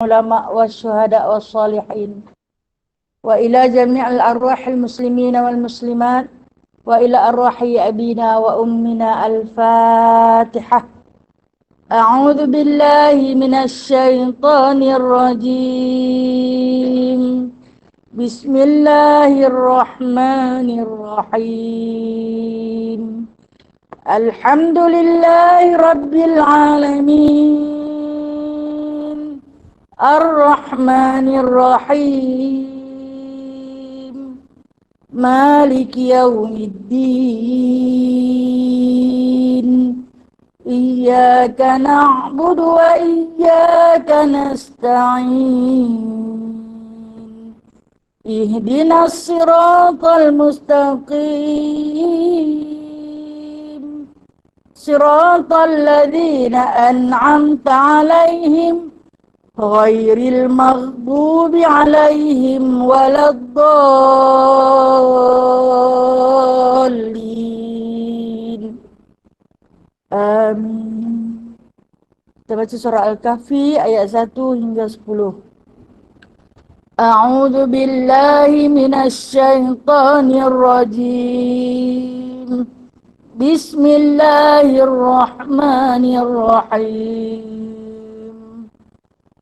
العلماء والشهداء والصالحين وإلى جميع الأرواح المسلمين والمسلمات وإلى أرواح أبينا وأمنا. الفاتحة. أعوذ بالله من الشيطان الرجيم. بسم الله الرحمن الرحيم. الحمد لله رب العالمين الرحمن الرحيم مالك يوم الدين إياك نعبد وإياك نستعين اهدنا الصراط المستقيم صراط الذين أنعمت عليهم غير المغضوب عليهم ولا الضالين. Amin. Kita baca surah Al-Kahfi ayat 1 hingga 10. A'udzu billahi minasy syaithanir rajim. Bismillahirrahmanirrahim.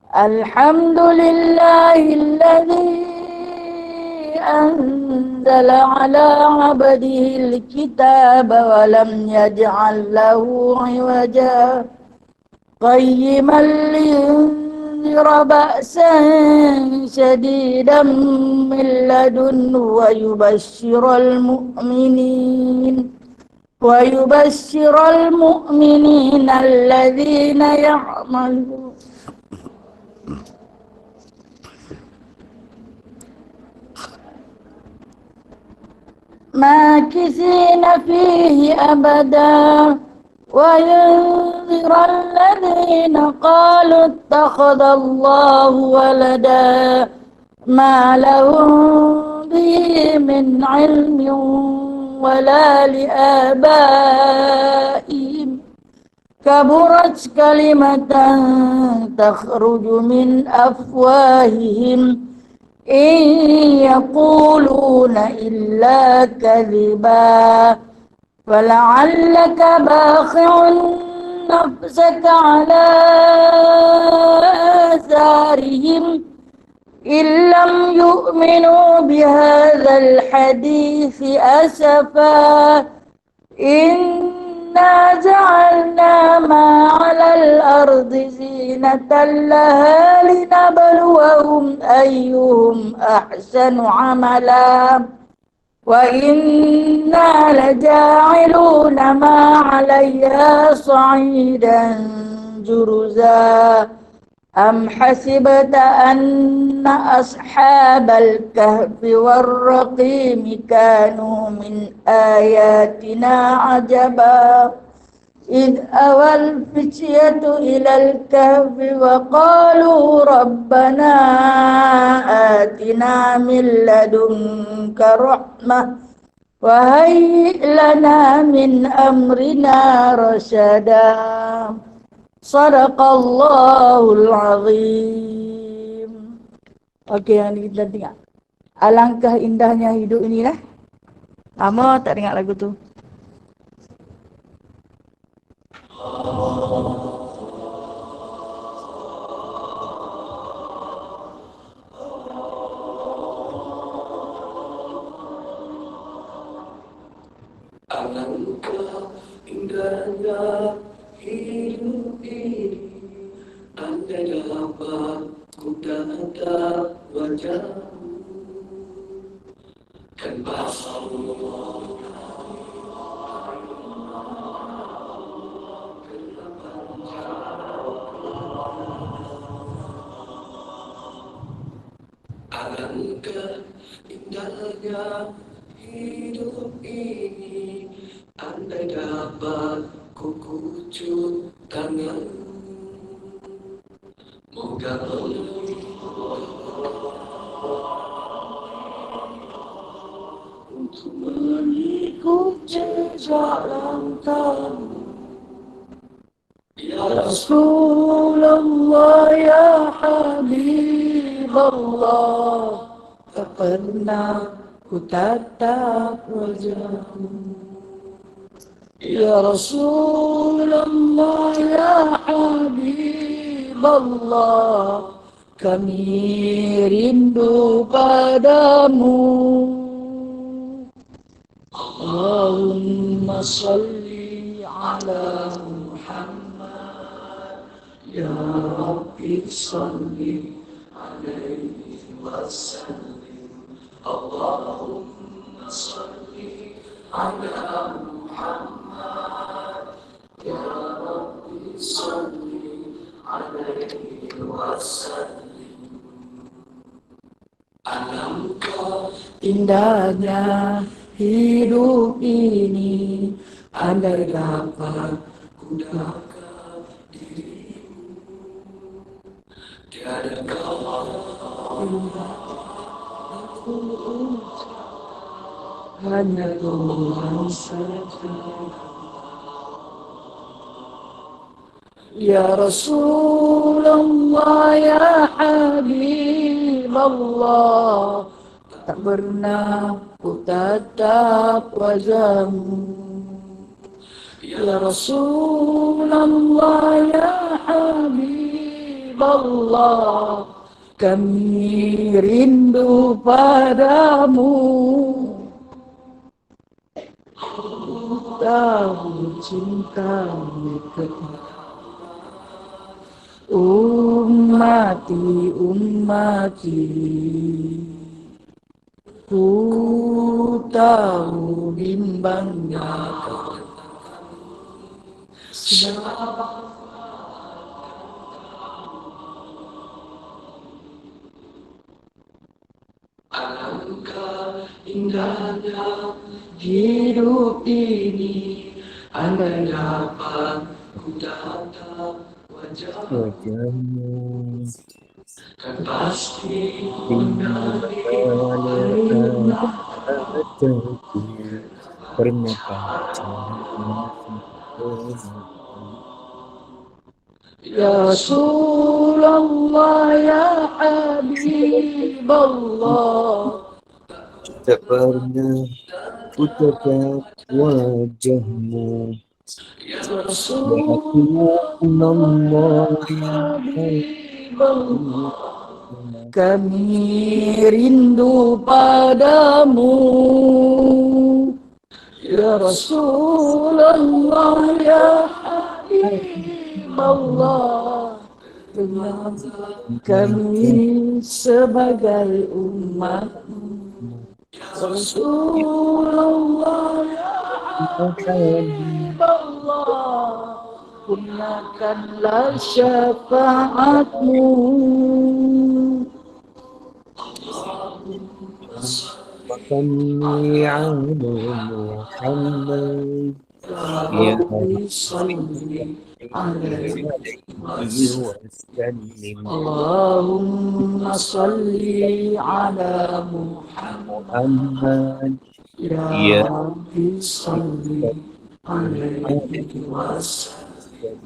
Alhamdulillahilladzi anzala ala 'abdihil kitaba wa lam yaj'al lahu 'iwaja qayyiman liyunzira ba'san shadidan min ladunhu wa yubashshiral mu'minina alladhina ya'maluna ماكثين فيه أبدا وينذر الذين قالوا اتخذ الله ولدا ما لهم به من علم ولا لآبائهم كبرت كلمة تخرج من أفواههم إن يقولون إلا كذبا فلعلك باخع نفسك على آثارهم إن لم يؤمنوا بهذا الحديث أسفا إنا جعلنا ما على الأرض زينة لها لنبلوهم أيهم أحسن عملا وإنا لجاعلون ما عليها صعيدا جرزا أم حسبت أن أصحاب الكهف والرقيم كانوا من آياتنا عجبا إذ أوى الفتية إلى الكهف وقالوا ربنا آتنا من لدنك رحمة وهيئ لنا من أمرنا رشدا Sadaqallahul azim. Okey, yang kita dengar. Alangkah indahnya hidup ini lah. Lama tak dengar lagu tu. Alangkah indahnya hidup ini, andai dapat ku tatap wajahmu dan bahasamu alangkah indahnya hidup ini, andai dapat ku kucut tangan, moga untuk mengikut jejak langkahmu, ya رسول الله يا حبيب الله, tak pernah ku tatap wajahmu. Ya Rasulullah ya Habib Allah, kami rindu padamu. Allahumma salli ala Muhammad, ya Rabbi salli alaihi wasallim. Allahumma salli ala Muhammad, ya Rabbi salli alaihi wasallim. Alangkah indahnya hidup ini, andai dapat ku dekat dirimu. Tiada kau hanya Tuhan saja. Ya Rasulullah ya Habib Allah, tak pernah ku tatap wajahmu. Ya Rasulullah ya Habib Allah, kami rindu padamu. Tahu cintamu kepada ummati, ku tahu bimbangnya alangkah indahnya hidup ini, andai dapat ku tatap wajahmu, kan pasti Ya Rasulullah ya Habib Allah, tak pernah ku tatap wajahmu. Ya Ya Rasulullah ya Habib Allah, kami rindu padamu. Ya Rasulullah ya Habib Allah, kenal kami sebagai umatmu. Ya Rasulullah ya Habib Allah, gunakanlah syafaatmu. Wasalli ala Muhammad, ya Rabbi salli alaihi wasallim. Allahumma salli ala Muhammad, ya Rabbi salli alaihi wasallim.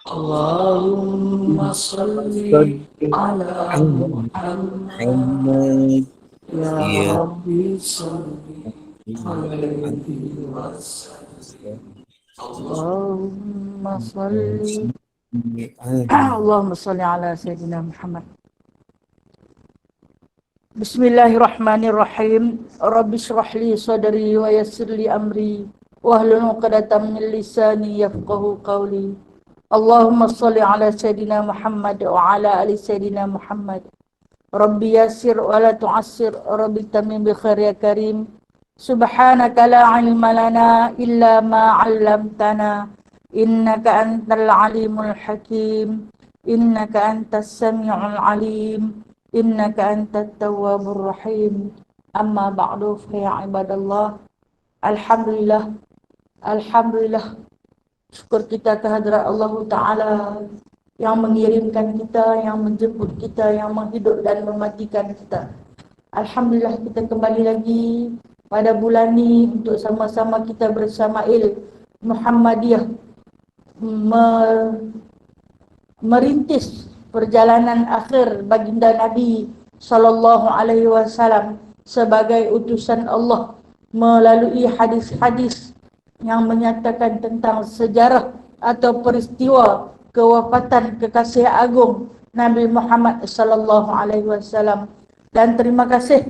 Allahumma salli ala Muhammad, ya Rabbi salli alaihi wasallam. Allahumma salli ala Sayyidina Muhammad. Bismillahirrahmanirrahim. Rabbi shrah li sadri wa yassir li amri wahlul 'uqdatam min lisani yafqahu qawli. Allahumma salli ala Sayyidina Muhammad wa ala ali Sayyidina Muhammad. Rabbi yassir wa la tu'assir, Rabbi tamim bi khair ya karim. Subhanaka la ilma lana illa ma 'allamtana, innaka antal alimul hakim, innaka antas sami'ul alim, innaka antat tawwabur rahim. Amma ba'du, fa ya ibadallah, alhamdulillah, alhamdulillah, syukur kita kehadrat Allah Ta'ala yang mengirimkan kita, yang menjemput kita, yang menghidup dan mematikan kita. Alhamdulillah, kita kembali lagi pada bulan ini untuk sama-sama kita bersama Muhammadiyah merintis perjalanan akhir baginda Nabi sallallahu alaihi wasallam sebagai utusan Allah melalui hadis-hadis yang menyatakan tentang sejarah atau peristiwa kewafatan kekasih agung Nabi Muhammad sallallahu alaihi wasallam. Dan terima kasih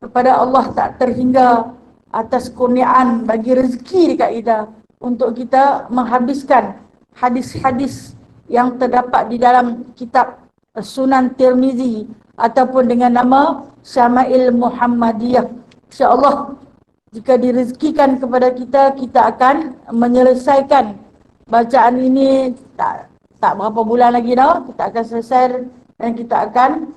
kepada Allah tak terhingga atas kurniaan bagi rezeki dekat kita untuk kita menghabiskan hadis-hadis yang terdapat di dalam kitab Sunan Tirmizi ataupun dengan nama Syama'il Muhammadiyah. InsyaAllah jika direzekikan kepada kita, kita akan menyelesaikan bacaan ini tak berapa bulan lagi dah. Kita akan selesai dan kita akan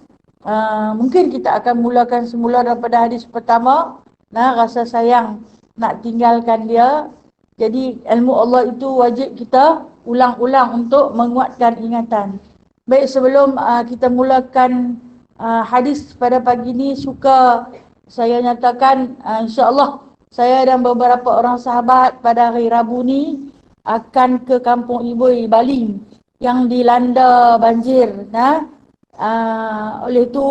mungkin kita akan mulakan semula daripada hadis pertama. Rasa sayang nak tinggalkan dia. Jadi ilmu Allah itu wajib kita ulang-ulang untuk menguatkan ingatan. Baik, sebelum kita mulakan hadis pada pagi ini, suka saya nyatakan insya-Allah saya dan beberapa orang sahabat pada hari Rabu ni akan ke Kampung Iboi, Bali yang dilanda banjir. Oleh itu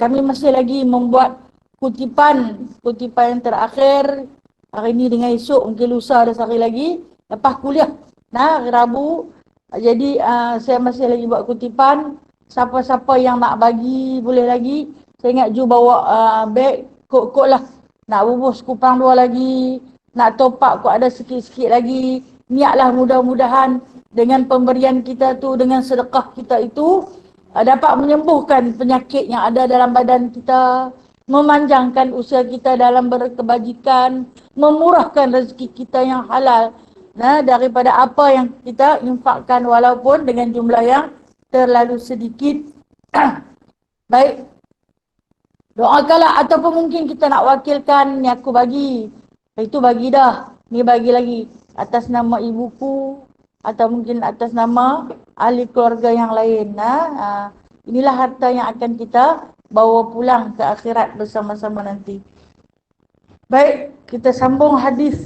kami masih lagi membuat kutipan yang terakhir hari ini dengan esok, mungkin lusa ada sehari lagi lepas kuliah hari Rabu. Jadi saya masih lagi buat kutipan. Siapa-siapa yang nak bagi boleh lagi. Saya ingat Ju bawa beg kod-kod lah. Nak bubus kupang 2 lagi, nak top up kod ada sikit-sikit lagi. Niatlah mudah-mudahan dengan pemberian kita tu, dengan sedekah kita itu dapat menyembuhkan penyakit yang ada dalam badan kita, memanjangkan usia kita dalam berkebajikan, memurahkan rezeki kita yang halal daripada apa yang kita infakkan walaupun dengan jumlah yang terlalu sedikit. Baik, doakanlah ataupun mungkin kita nak wakilkan, ni aku bagi, itu bagi dah, ni bagi lagi atas nama ibuku atau mungkin atas nama ahli keluarga yang lain. Inilah harta yang akan kita bawa pulang ke akhirat bersama-sama nanti. Baik, kita sambung hadis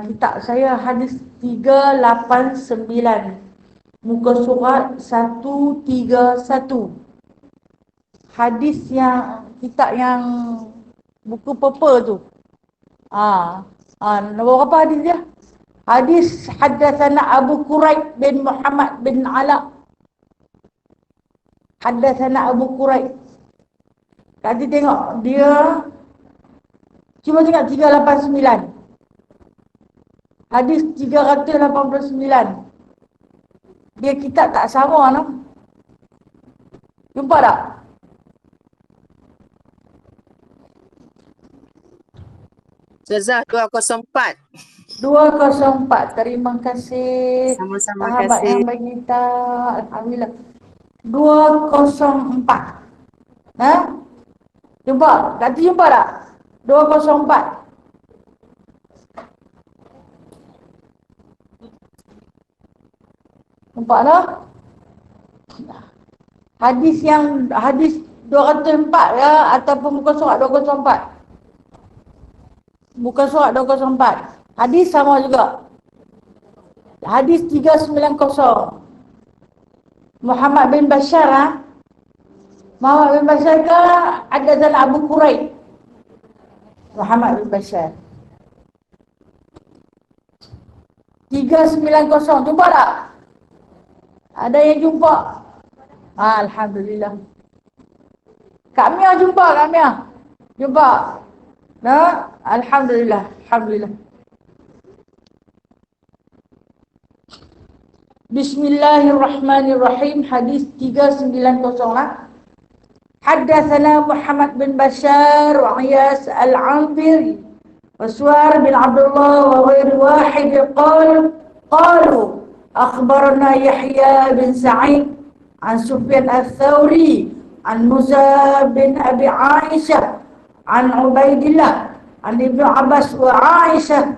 kitab saya, hadis 389, muka surat 131. Hadis yang kitab yang buku purple tu. Nombor apa hadis dia? Hadis haddatsana Abu Quraib bin Muhammad bin Ala. Haddatsana Abu Quraib. Tadi tengok dia cuma tengok 389. Hadis 389. Dia kitab tak sama no. Jumpa tak? Ustazah 204. 204. Terima kasih. Sama-sama sahabat kasih. yang bagi kita. Alhamdulillah. 204. Jumpa? Nanti jumpa tak? 204. Nampak tak? Hadis 204 ya, ataupun muka surat 204. Muka surat 204. Hadis sama juga. Hadis 390. Muhammad bin Bashar Muhammad bin Bashar ke haddatsana Abu Quraib. Muhammad bin Bashar 390. Jumpa tak? Ada yang jumpa? Alhamdulillah. Kak Mia jumpa, Kak Mia. Jumpa. Alhamdulillah. Alhamdulillah. Bismillahirrahmanirrahim. Hadis 390 Haddatsana Muhammad bin Bashar wa Iyas al-Anbiri wa Suar bin Abdullah wa ghairi wahid qalu akhbarana Yahya bin Sa'id an Sufyan al-Thawri an Musa bin Abi Aisyah an Ubaidillah an Ibnu Abbas wa Aisyah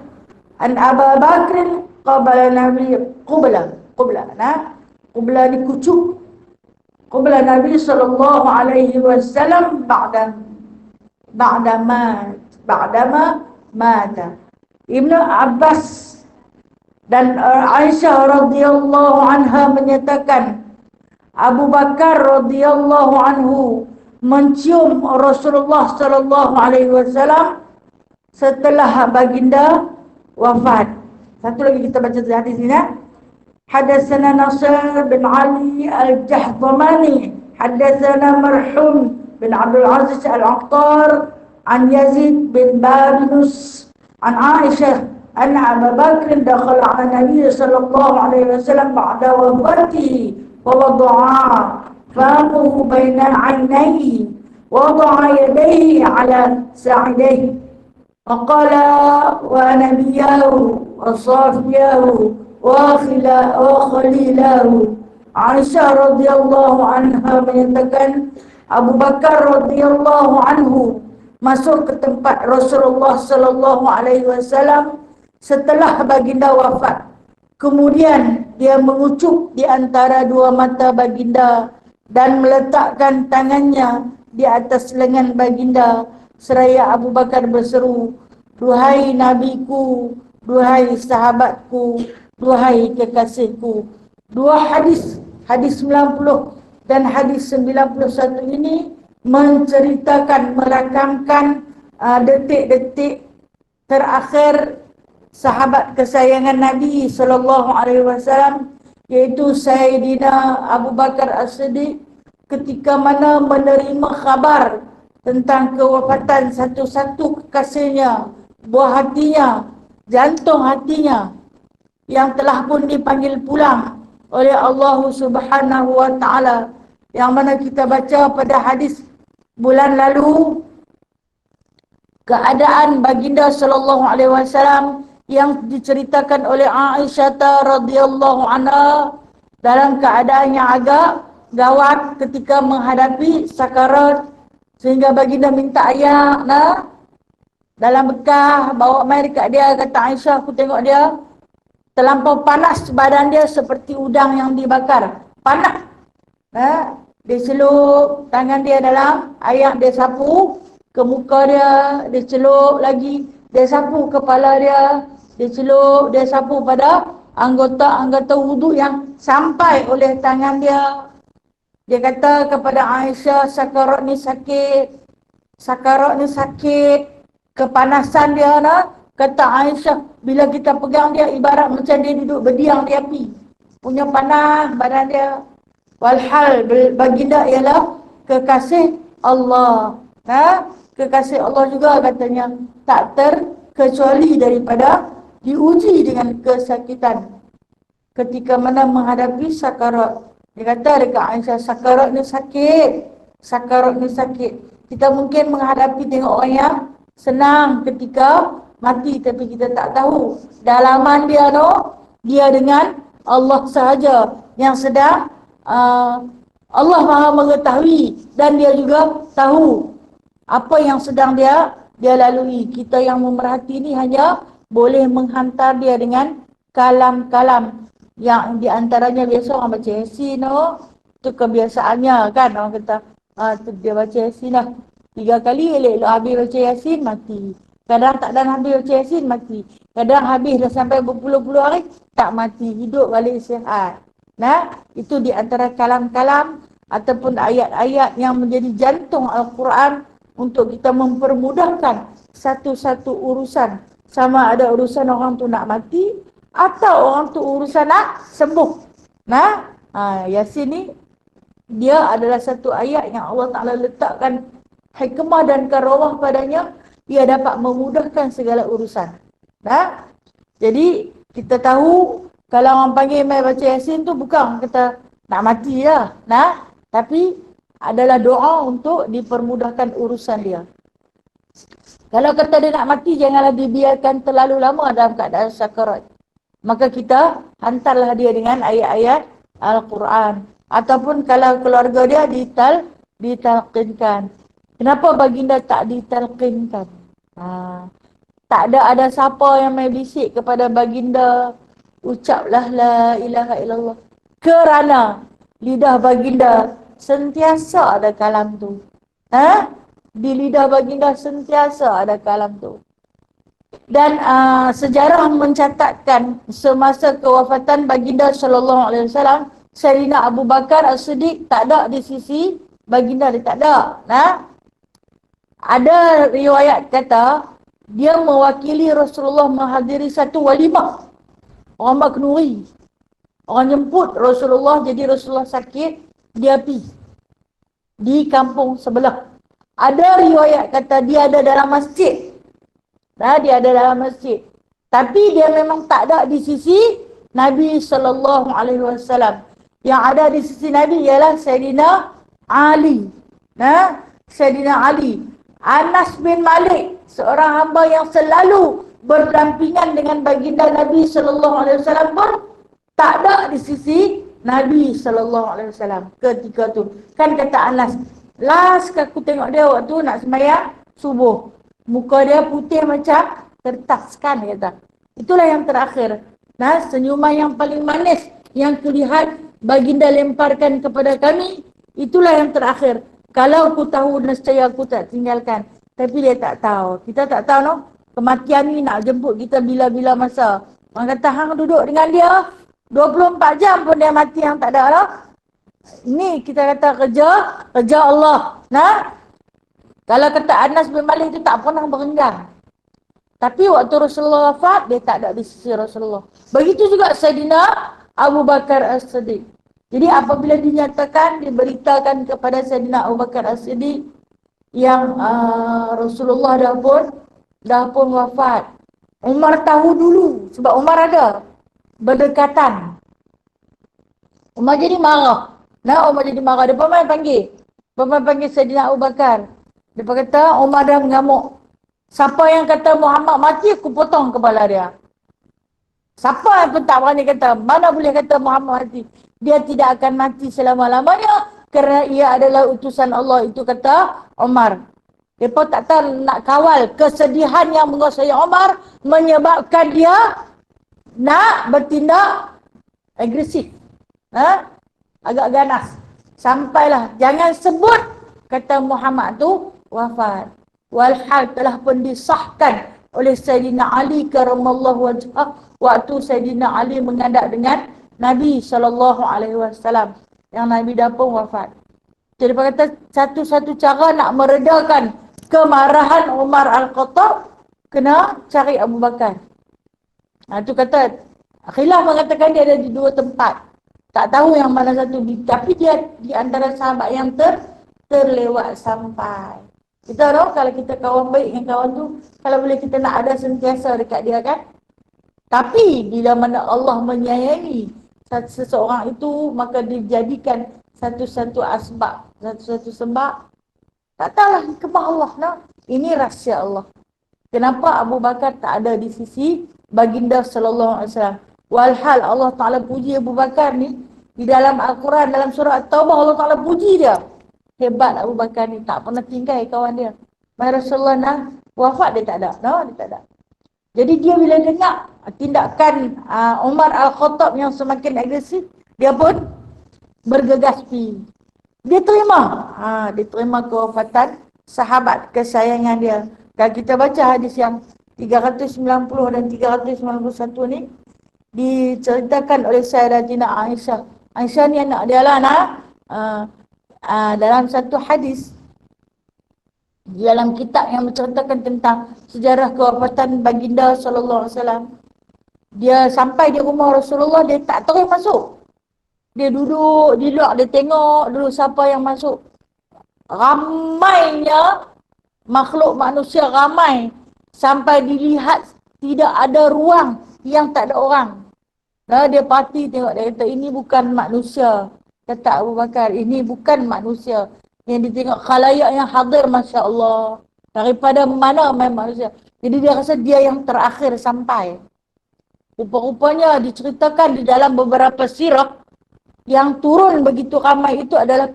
an Abu Bakr qabla Nabi qabla ni kucuk qabla Nabi sallallahu alaihi wasallam ba'dama mata. Ibnu Abbas Dan Aisyah radhiyallahu anha menyatakan Abu Bakar radhiyallahu anhu mencium Rasulullah sallallahu alaihi wasallam setelah baginda wafat. Satu lagi kita baca hadis ini. Hadatsana Nasr bin Ali al-Jahdamani, hadatsana marhum bin Abdul Aziz al-Aqtar an Yazid bin Babinus an Aisyah anna Abu Bakr dakhala ala Nabi sallallahu alaihi wasallam ba'da wafatihi wa wada'a famuhu baina 'ainayhi wa wada'a yadayhi ala sa'idayhi wa qala wa nabiyahu wa safiyahu wa khalilahu. Aisyah radhiyallahu anha menyatakan Abu Bakar radhiyallahu anhu masuk ke tempat Rasulullah sallallahu alaihi wasallam setelah baginda wafat. Kemudian dia mengucup di antara dua mata baginda dan meletakkan tangannya di atas lengan baginda seraya Abu Bakar berseru, "Duhai nabiku, duhai sahabatku, duhai kekasihku." Dua hadis, hadis 90 dan hadis 91 ini menceritakan, merakamkan detik-detik terakhir sahabat kesayangan Nabi sallallahu alaihi wasallam, iaitu Sayyidina Abu Bakar As-Siddiq, ketika mana menerima khabar tentang kewafatan satu-satu kekasihnya, buah hatinya, jantung hatinya, yang telah pun dipanggil pulang oleh Allah Subhanahu wa taala, yang mana kita baca pada hadis bulan lalu keadaan baginda sallallahu alaihi wasallam yang diceritakan oleh Aisyah radhiyallahu anha dalam keadaan yang agak gawat ketika menghadapi sakarat, sehingga baginda minta ayak dalam bekah bawa mai dekat dia. Kata Aisyah, aku tengok dia terlampau panas, badan dia seperti udang yang dibakar, panas. Dia celup tangan dia dalam ayak, dia sapu ke muka dia, dia celup lagi, dia sapu kepala dia, dia celup, dia sapu pada anggota-anggota wuduk yang sampai oleh tangan dia. Dia kata kepada Aisyah, sakarat ni sakit, sakarat ni sakit, kepanasan dia Kata Aisyah, bila kita pegang dia ibarat macam dia duduk berdiam di api, punya panas badan dia. Walhal baginda ialah kekasih Allah. Kekasih Allah juga katanya tak terkecuali daripada diuji dengan kesakitan ketika mana menghadapi sakarat. Dia kata dekat Aisyah, sakarat ni sakit, sakarat ni sakit. Kita mungkin menghadapi tengok orang yang senang ketika mati, tapi kita tak tahu dalaman dia dia dengan Allah sahaja yang sedang Allah Maha mengetahui, dan dia juga tahu apa yang sedang dia lalui. Kita yang memerhati ni hanya boleh menghantar dia dengan kalam-kalam yang di antaranya biasa orang baca Yasin. Itu kebiasaannya kan, orang kata tu dia baca Yasin dah 3 kali, elok-elok habis baca Yasin mati. Kadang tak ada habis baca Yasin mati. Kadang habis dah sampai berpuluh-puluh hari tak mati, hidup balik sihat. Itu di antara kalam-kalam ataupun ayat-ayat yang menjadi jantung Al-Quran untuk kita mempermudahkan satu-satu urusan. Sama ada urusan orang tu nak mati atau orang tu urusan nak sembuh. Yasin ni dia adalah satu ayat yang Allah Ta'ala letakkan hikmah dan karamah padanya. Ia dapat memudahkan segala urusan. Jadi kita tahu kalau orang panggil mai baca Yasin tu bukan kata nak mati lah. Tapi adalah doa untuk dipermudahkan urusan dia. Kalau kata dia nak mati, janganlah dibiarkan terlalu lama dalam keadaan sakarat. Maka kita hantarlah dia dengan ayat-ayat Al-Quran. Ataupun kalau keluarga dia ditalqinkan. Kenapa baginda tak ditalqinkan? Tak ada siapa yang main bisik kepada baginda, ucaplah la ilaha illallah. Kerana lidah baginda sentiasa ada kalam tu. Di lidah baginda sentiasa ada kalam tu. Dan sejarah mencatatkan semasa kewafatan baginda sallallahu alaihi wasallam, Sayyidina Abu Bakar As-Siddiq tak ada di sisi baginda, dia tak ada. Nah, ada riwayat kata dia mewakili Rasulullah menghadiri satu walimah. Orang buat kenuri. Orang jemput Rasulullah, jadi Rasulullah sakit, dia pergi di kampung sebelah. Ada riwayat kata dia ada dalam masjid. Dia ada dalam masjid. Tapi dia memang tak ada di sisi Nabi sallallahu alaihi wasallam. Yang ada di sisi Nabi ialah Sayyidina Ali. Sayyidina Ali. Anas bin Malik, seorang hamba yang selalu berdampingan dengan baginda Nabi sallallahu alaihi wasallam pun tak ada di sisi Nabi sallallahu alaihi wasallam ketika tu. Kan kata Anas, last aku tengok dia waktu nak sembahyang subuh. Muka dia putih macam kertas kan, kata. Itulah yang terakhir. Senyuman yang paling manis yang kulihat baginda lemparkan kepada kami, itulah yang terakhir. Kalau aku tahu nescaya aku tak tinggalkan. Tapi dia tak tahu. Kita tak tahu, no? Kematian ni nak jemput kita bila-bila masa. Orang kata hang duduk dengan dia 24 jam pun dia mati yang tak ada, no? Ini kita kata kerja Allah. Kalau kata Anas bin Malik itu tak pernah berenggang. Tapi waktu Rasulullah wafat, dia tak ada di sisi Rasulullah. Begitu juga Sayyidina Abu Bakar As-Siddiq. Jadi apabila dinyatakan, diberitakan kepada Sayyidina Abu Bakar As-Siddiq yang Rasulullah dah pun wafat. Umar tahu dulu, sebab Umar ada berdekatan. Umar jadi marah. Umar jadi marah. Dia pun panggil Sayyidina Abu Bakar. Dia kata, Umar dah mengamuk. Siapa yang kata Muhammad mati, aku potong kepala dia. Siapa yang pun tak berani kata, mana boleh kata Muhammad mati. Dia tidak akan mati selama-lamanya kerana ia adalah utusan Allah. Itu kata Umar. Dia pun tak tahu nak kawal kesedihan yang menguasai Umar menyebabkan dia nak bertindak agresif. Agak ganas. Sampailah, jangan sebut kata Muhammad tu wafat. Walhal telah pun disahkan oleh Sayyidina Ali karamallahu wajhah waktu Sayyidina Ali menghadap dengan Nabi SAW yang Nabi dah pun wafat. Jadi dia kata satu-satu cara nak meredakan kemarahan Umar Al-Khattab, kena cari Abu Bakar. Itu kata khilaf mengatakan dia ada di dua tempat. Tak tahu yang mana satu, tapi dia di antara sahabat yang terlewat sampai. Kita tahu kalau kita kawan baik dengan kawan tu, kalau boleh kita nak ada sentiasa dekat dia, kan? Tapi bila mana Allah menyayangi seseorang itu, maka dijadikan satu-satu asbab, satu-satu sebab. Tak tahulah hikmah Allah, no? Ini rahsia Allah. Kenapa Abu Bakar tak ada di sisi baginda sallallahu alaihi wasallam? Walhal Allah Ta'ala puji Abu Bakar ni di dalam Al-Quran, dalam surah At-Taubah, Allah Ta'ala puji dia. Hebat Abu Bakar ni, tak pernah tinggal kawan dia. Masa Rasulullah nak wafat, dia tak ada. Dia tak ada. Jadi dia bila dengar tindakan Umar Al-Khattab yang semakin agresif, dia pun bergegas pergi. Dia terima kewafatan sahabat kesayangan dia. Kalau kita baca hadis yang 390 dan 391 ni, diceritakan oleh Sayyidatina Aisyah. Aisyah ni anak dia lah, dalam satu hadis dalam kitab yang menceritakan tentang sejarah kewafatan baginda sallallahu alaihi wasallam, dia sampai di rumah Rasulullah, dia tak terus masuk. Dia duduk di luar, dia tengok dulu siapa yang masuk. Ramainya makhluk manusia, ramai sampai dilihat tidak ada ruang yang tak ada orang. Dia parti tengok, dia kata ini bukan manusia. Kata Abu Bakar, ini bukan manusia. Yang ditengok khalayak yang hadir, Masya Allah. Daripada mana main manusia. Jadi dia rasa dia yang terakhir sampai. Rupa-rupanya diceritakan di dalam beberapa sirah, yang turun begitu ramai itu adalah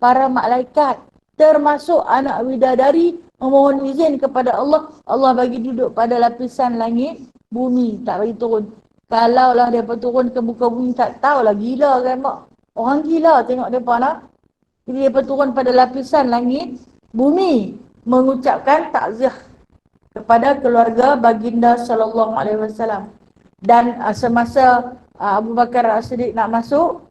para malaikat. Termasuk anak widadari memohon izin kepada Allah. Allah bagi duduk pada lapisan langit, bumi. Tak bagi turun. Kalaulah dia turun ke muka bumi, tak tahulah, gila kan mak. Orang gila tengok mereka nak. Jadi mereka turun pada lapisan langit, bumi, mengucapkan takziah kepada keluarga baginda sallallahu alaihi wasallam. Dan semasa Abu Bakar As-Siddiq nak masuk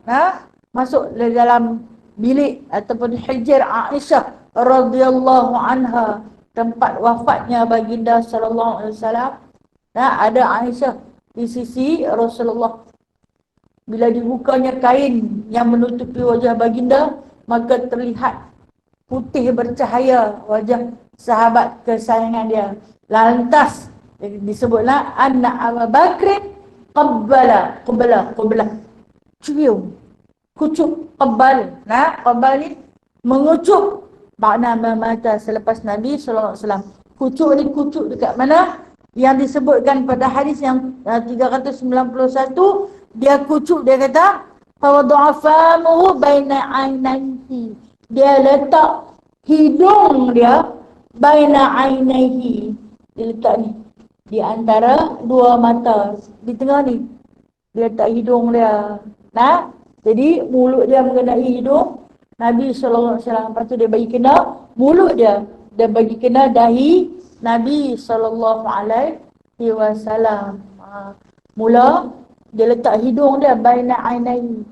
di dalam bilik ataupun hijr Aisyah radhiyallahu anha, tempat wafatnya baginda sallallahu alaihi wasallam. Ada Aisyah di sisi Rasulullah. Bila dibukanya kain yang menutupi wajah baginda, maka terlihat putih bercahaya wajah sahabat kesayangan dia. Lantas disebutlah anna Abu Bakr qabbala cium, kucuk, qabbal. Qabbal ni mengucuk makna mata selepas Nabi sallallahu alaihi wasallam. Kucuk ni kucuk dekat mana? Yang disebutkan pada hadis yang 391, dia kucuk, dia kata fawadha'a famuhu baina ainaihi, dia letak hidung dia baina ainaihi, dia letak ni di antara dua mata, di tengah ni dia letak hidung dia. Jadi mulut dia mengenai hidung Nabi sallallahu alaihi wasallam. Lepas tu dia bagi kena mulut dia bagi kena dahi Nabi sallallahu alaihi wasallam. Mula dia letak hidung dia baina ainai,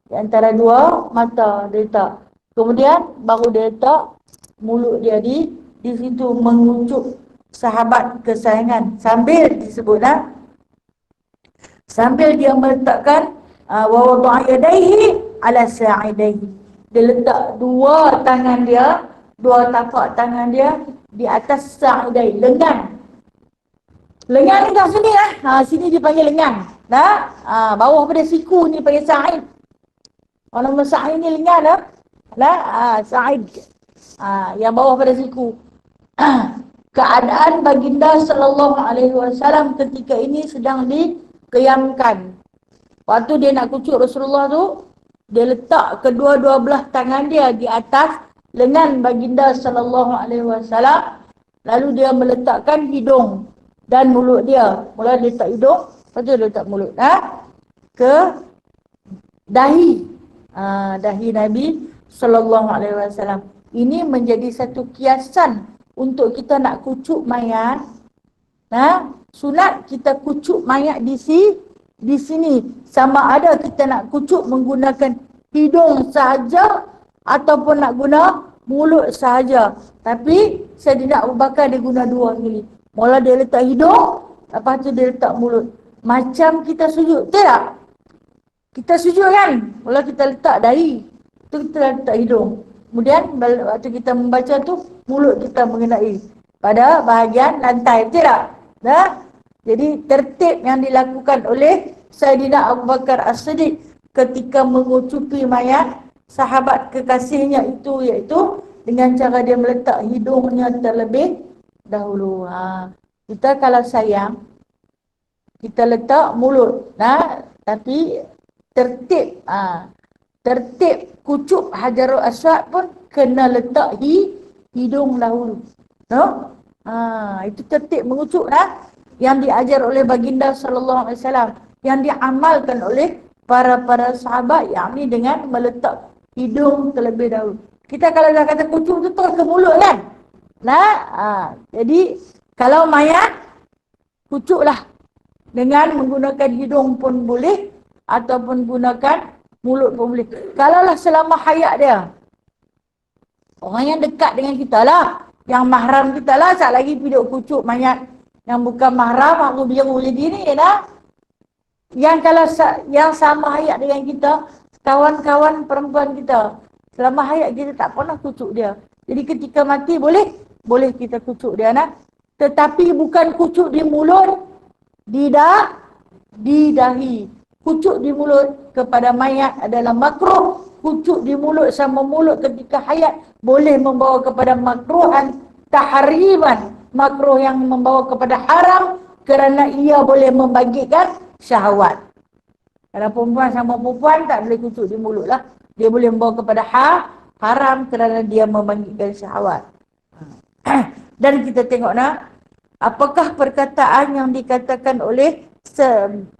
di antara dua mata dia letak. Kemudian baru dia letak mulut dia di situ mengucuk sahabat kesayangan, sambil disebutlah, sambil dia meletakkan wa wada'a yadayhi ala sa'idaihi, dia letak dua tangan dia, dua tapak tangan dia di atas sa'idai, lengan. Lengan ni kat sini lah. Sini dipanggil lengan. Bawah pada siku ni panggil sa'id. Kalau nama sa'id ni lengan lah. Sa'id. Yang bawah pada siku. Keadaan baginda sallallahu alaihi wasallam ketika ini sedang dikeyamkan. Waktu dia nak kucuk Rasulullah tu, dia letak kedua-dua belah tangan dia di atas lengan baginda sallallahu alaihi wasallam. Lalu dia meletakkan hidung dan mulut dia. Mula dia letak hidung, lepas tu dia letak mulut. Ke dahi. Dahi Nabi sallallahu alaihi wasallam. Ini menjadi satu kiasan untuk kita nak kucuk mayat. Sunat kita kucuk mayat di sini. Sama ada kita nak kucuk menggunakan hidung sahaja ataupun nak guna mulut sahaja. Tapi Sayyidina Abu Bakar dia guna dua kali. Mula dia letak hidung, lepas tu dia letak mulut. Macam kita sujud, tak? Kita sujud kan? Mula kita letak dahi, tu kita letak hidung. Kemudian waktu kita membaca tu, mulut kita mengenai pada bahagian lantai, betul tak? Jadi tertib yang dilakukan oleh Sayyidina Abu Bakar As-Siddiq ketika mengucupi mayat sahabat kekasihnya itu, iaitu dengan cara dia meletak hidungnya terlebih dahulu. Kita kalau sayang, kita letak mulut. Tapi tertib kucuk Hajarul Aswad pun kena letak hidung dahulu. Itu tertib mengucuk yang diajar oleh baginda sallallahu alaihi wasallam, yang diamalkan oleh para sahabat, yakni dengan meletak hidung terlebih dahulu. Kita kalau dah kata kucuk tu terus ke mulut kan? Jadi kalau mayat, kucuklah dengan menggunakan hidung pun boleh ataupun gunakan mulut pun boleh. Kalaulah selama hayat dia, orang yang dekat dengan kita lah, yang mahram kita lah, sat lagi pergi kucuk mayat yang bukan mahram, aku biru jadi ni dah. Yang kalau yang sama hayat dengan kita, kawan-kawan perempuan kita, selama hayat kita tak pernah kucuk dia. Jadi ketika mati boleh kita kucuk dia tetapi bukan kucuk di mulut, di dahi. Kucuk di mulut kepada mayat adalah makruh. Kucuk di mulut sama mulut ketika hayat boleh membawa kepada makruhan tahriman, makruh yang membawa kepada haram kerana ia boleh membangkitkan syahwat. Kalau perempuan sama perempuan tak boleh kucuk di mulut lah. Dia boleh membawa kepada haram kerana dia membangkitkan syahwat. Dan kita tengok apakah perkataan yang dikatakan oleh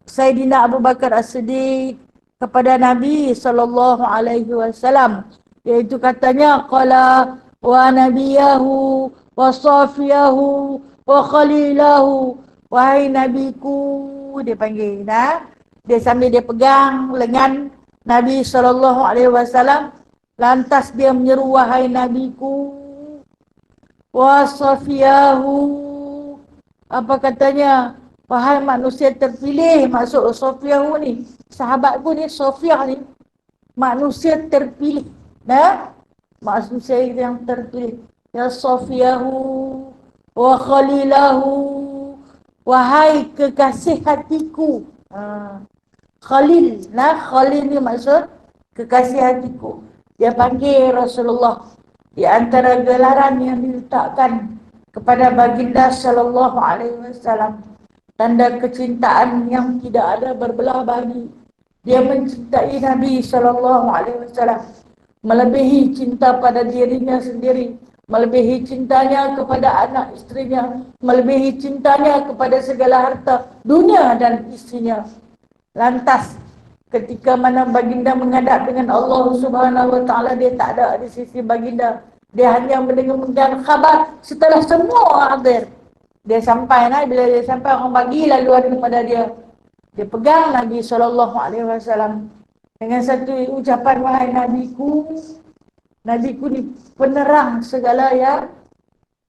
Sayyidina Abu Bakar As-Siddiq kepada Nabi sallallahu alaihi wasallam, iaitu katanya qala wa nabiyahu wa safiyahu wa khalilahu. Wahai nabiku, dia panggil, dia sambil dia pegang lengan Nabi SAW. Lantas dia menyeru, wahai nabiku, wa safiyahu. Apa katanya? Wahai manusia terpilih. Maksud safiyahu ni, sahabatku ni, Sofiyah ni manusia terpilih. Manusia yang terpilih. Ya safiyahu wa khalilahu. Wahai kekasih hatiku. Khalil. Khalil ni maksud kekasih hatiku. Dia panggil Rasulullah. Di antara gelaran yang diletakkan kepada baginda sallallahu alaihi wasallam, tanda kecintaan yang tidak ada berbelah bagi. Dia mencintai Nabi sallallahu alaihi wasallam melebihi cinta pada dirinya sendiri, melebihi cintanya kepada anak istrinya, melebihi cintanya kepada segala harta dunia dan istrinya. Lantas ketika mana baginda menghadap dengan Allah Subhanahu wa taala, dia tak ada di sisi baginda. Dia hanya mendengar khabar setelah semua hadir. Dia sampai, bila dia sampai, orang bagi laluan kepada dia. Dia pegang Nabi SAW dengan satu ucapan, wahai nabiku. Nabiku ni penerang segala yang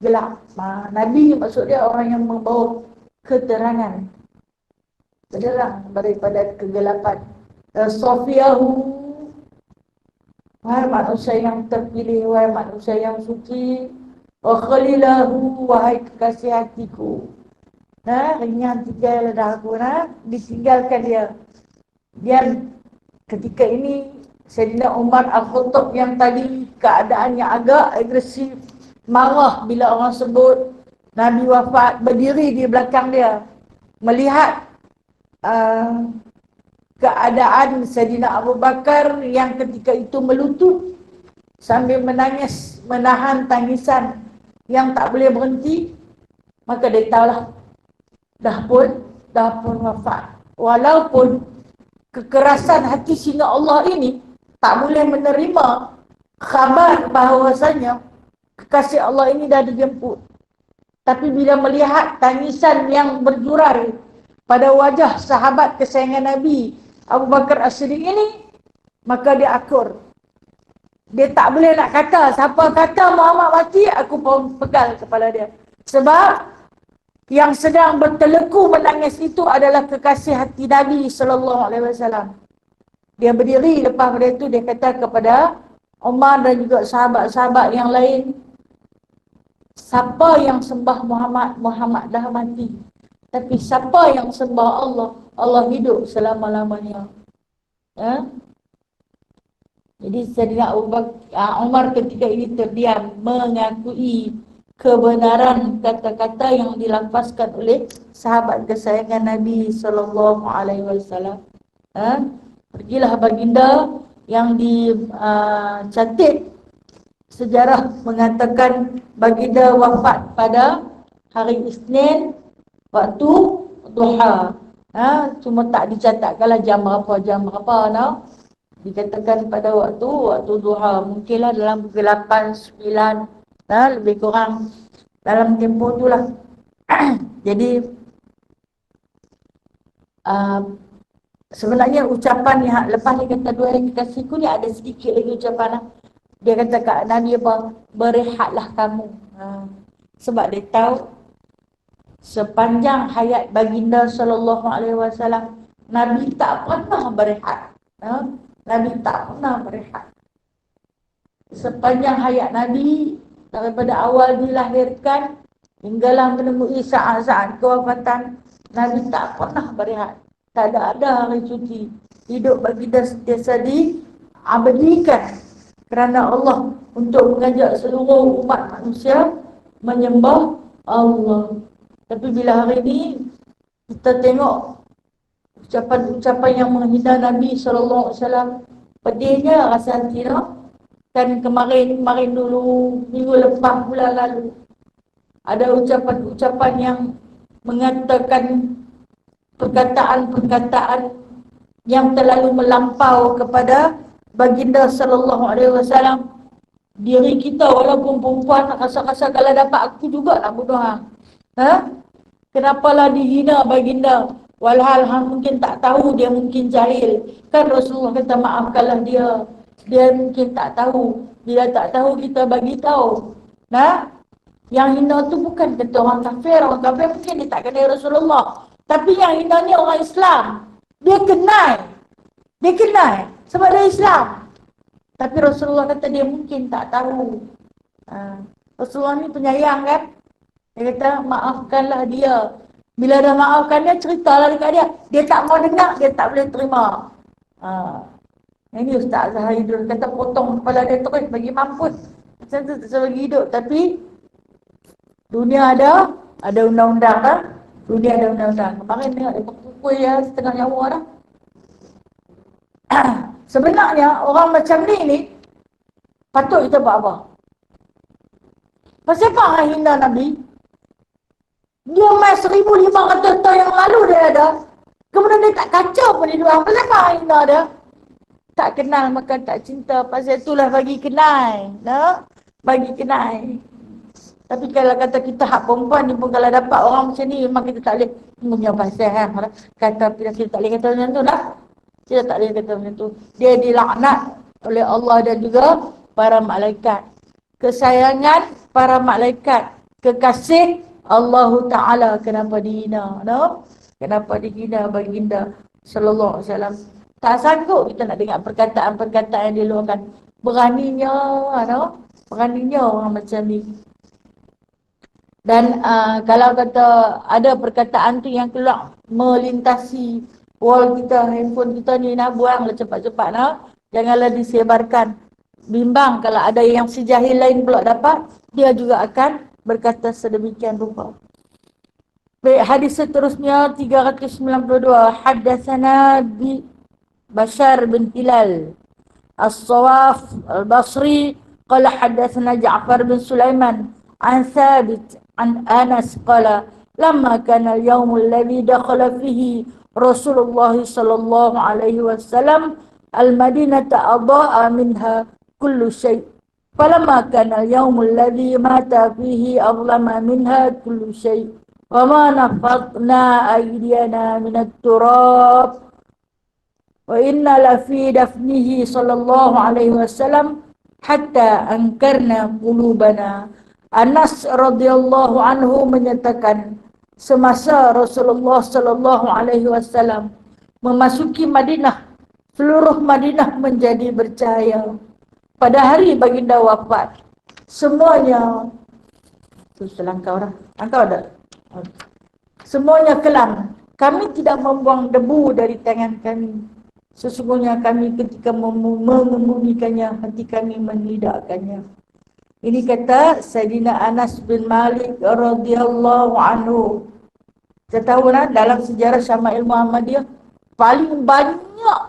gelap. Nabi maksud dia orang yang membawa keterangan, penerang daripada kegelapan. Sofiyahu, wahai manusia yang terpilih, wahai manusia yang suci. Wa khalilahu, wahai kekasih hatiku. Ringan tinggal dahku, ditinggalkan dia. Dia ketika ini Sayyidina Umar Al-Khattab yang tadi keadaannya agak agresif, marah bila orang sebut Nabi wafat, berdiri di belakang dia, melihat keadaan Sayyidina Abu Bakar yang ketika itu melutut sambil menangis, menahan tangisan yang tak boleh berhenti. Maka dia tahulah dah pun wafat. Walaupun kekerasan hati singa Allah ini tak boleh menerima khabar bahawasanya kekasih Allah ini dah dijemput. Tapi bila melihat tangisan yang berjurai pada wajah sahabat kesayangan Nabi Abu Bakar As-Siddiq ini, maka dia akur. Dia tak boleh nak kata, siapa kata Muhammad mati, aku pun pegal kepala dia. Sebab yang sedang berteleku menangis itu adalah kekasih hati Nabi SAW. Dia berdiri, lepas pada itu dia kata kepada Umar dan juga sahabat-sahabat yang lain, siapa yang sembah Muhammad, Muhammad dah mati. Tapi siapa yang sembah Allah, Allah hidup selama-lamanya. Jadi Sayyidina Umar ketika ini terdiam, mengakui kebenaran kata-kata yang dilafazkan oleh sahabat kesayangan Nabi SAW. Pergilah baginda yang dicatat sejarah mengatakan baginda wafat pada hari Isnin waktu duha. Cuma tak dicatatkanlah jam berapa. Dikatakan pada waktu duha. Mungkinlah dalam pukul 8, 9, lebih kurang dalam tempoh itulah. Jadi sebenarnya ucapan yang lepas dia kata dua hari kekasihku ni, ada sedikit lagi ucapan. Dia kata kat Nabi apa? Berehatlah kamu. Sebab dia tahu sepanjang hayat baginda SAW, Nabi tak pernah berehat. Nabi tak pernah berehat. Sepanjang hayat Nabi, daripada awal dilahirkan hinggalah menemui saat-saat kewafatan, Nabi tak pernah berehat. Tak ada hari cuti. Hidup baginda sentiasa diabadikan kerana Allah, untuk mengajak seluruh umat manusia menyembah Allah. Tapi bila hari ini kita tengok ucapan-ucapan yang menghina Nabi SAW, pedihnya rasa hati. Kan kemarin dulu, minggu lepas, bulan lalu, ada ucapan-ucapan yang mengatakan perkataan-perkataan yang terlalu melampau kepada baginda SAW. Diri kita walaupun perempuan nak kasar-kasar, kalau dapat aku juga nak bunuh hang. Kenapalah dihina baginda? Walhal hang mungkin tak tahu, dia mungkin jahil. Kan Rasulullah kata maafkanlah dia. Dia mungkin tak tahu. Bila tak tahu kita bagi tahu. Yang hina tu bukan kata orang kafir. Orang kafir mungkin dia tak kenal Rasulullah. Tapi yang hina ni orang Islam. Dia kenal. Dia kenal. Sebab dia Islam. Tapi Rasulullah kata dia mungkin tak tahu. Rasulullah ni penyayang kan? Dia kata maafkanlah dia. Bila dah maafkan dia, ceritalah dekat dia. Dia tak mau dengar, dia tak boleh terima. Ini Ustaz Zahidul kata potong kepala dia terus bagi mampus. Macam tu tak bagi hidup. Tapi dunia ada undang-undang kan? Dunia ada undang-undang. Kemarin tengok dia pukul ya setengah nyawa dah. Sebenarnya orang macam ni patut kita buat apa? Pasal apa orang hina Nabi? Dia mai 1500 tahun yang lalu dia ada. Kemudian dia tak kacau pun di luar. Pasal apa orang hina dia? Tak kenal maka tak cinta. Pasal itulah bagi kenal. Bagi kenal. Tapi kalau kata kita hak perempuan ni pun kalau dapat orang macam ni memang kita tak boleh punya pasal kata kita tak boleh kata macam tu dah. Kita tak boleh kata macam tu. Dia dilaknat oleh Allah dan juga para malaikat. Kesayangan para malaikat, kekasih Allah Ta'ala kenapa dihina, Kenapa dihina baginda sallallahu alaihi wasallam. Tak sanggup kita nak dengar perkataan-perkataan yang diluahkan. Beraninya, Beraninya orang macam ni. Dan kalau kata ada perkataan tu yang keluar melintasi wall kita, handphone kita ni, buanglah cepat-cepat, janganlah disebarkan. Bimbang kalau ada yang sejahil lain pula dapat, dia juga akan berkata sedemikian rupa. Baik, hadis seterusnya 392. Haddatsana bi Bashar bin Hilal As-Sawaf Al-Basri qala haddatsana Ja'far bin Sulaiman an Thabit an Anas qala lamma kana al-yawm alladhi dakhala fihi Rasulullah sallallahu alaihi wasallam al-Madinata adaa minha kullu syai'. Falamma kana al-yawm alladhi mata fihi adlama minha kullu syai'. Wa ma nafadna aydiyana min at-turab. Wa inna la fi dafnihi sallallahu alaihi wasallam hatta ankarna qulubana. Anas radhiyallahu anhu menyatakan semasa Rasulullah sallallahu alaihi wasallam memasuki Madinah, seluruh Madinah menjadi bercahaya. Pada hari baginda wafat, semuanya selangkau dah. Angkau dah. Semuanya kelam. Kami tidak membuang debu dari tangan kami. Sesungguhnya kami ketika mengemumikannya, hati kami menidakkannya. Ini kata Sayyidina Anas bin Malik radhiyallahu anhu. Kita tahu dalam sejarah Syama'il Muhammadiyah paling banyak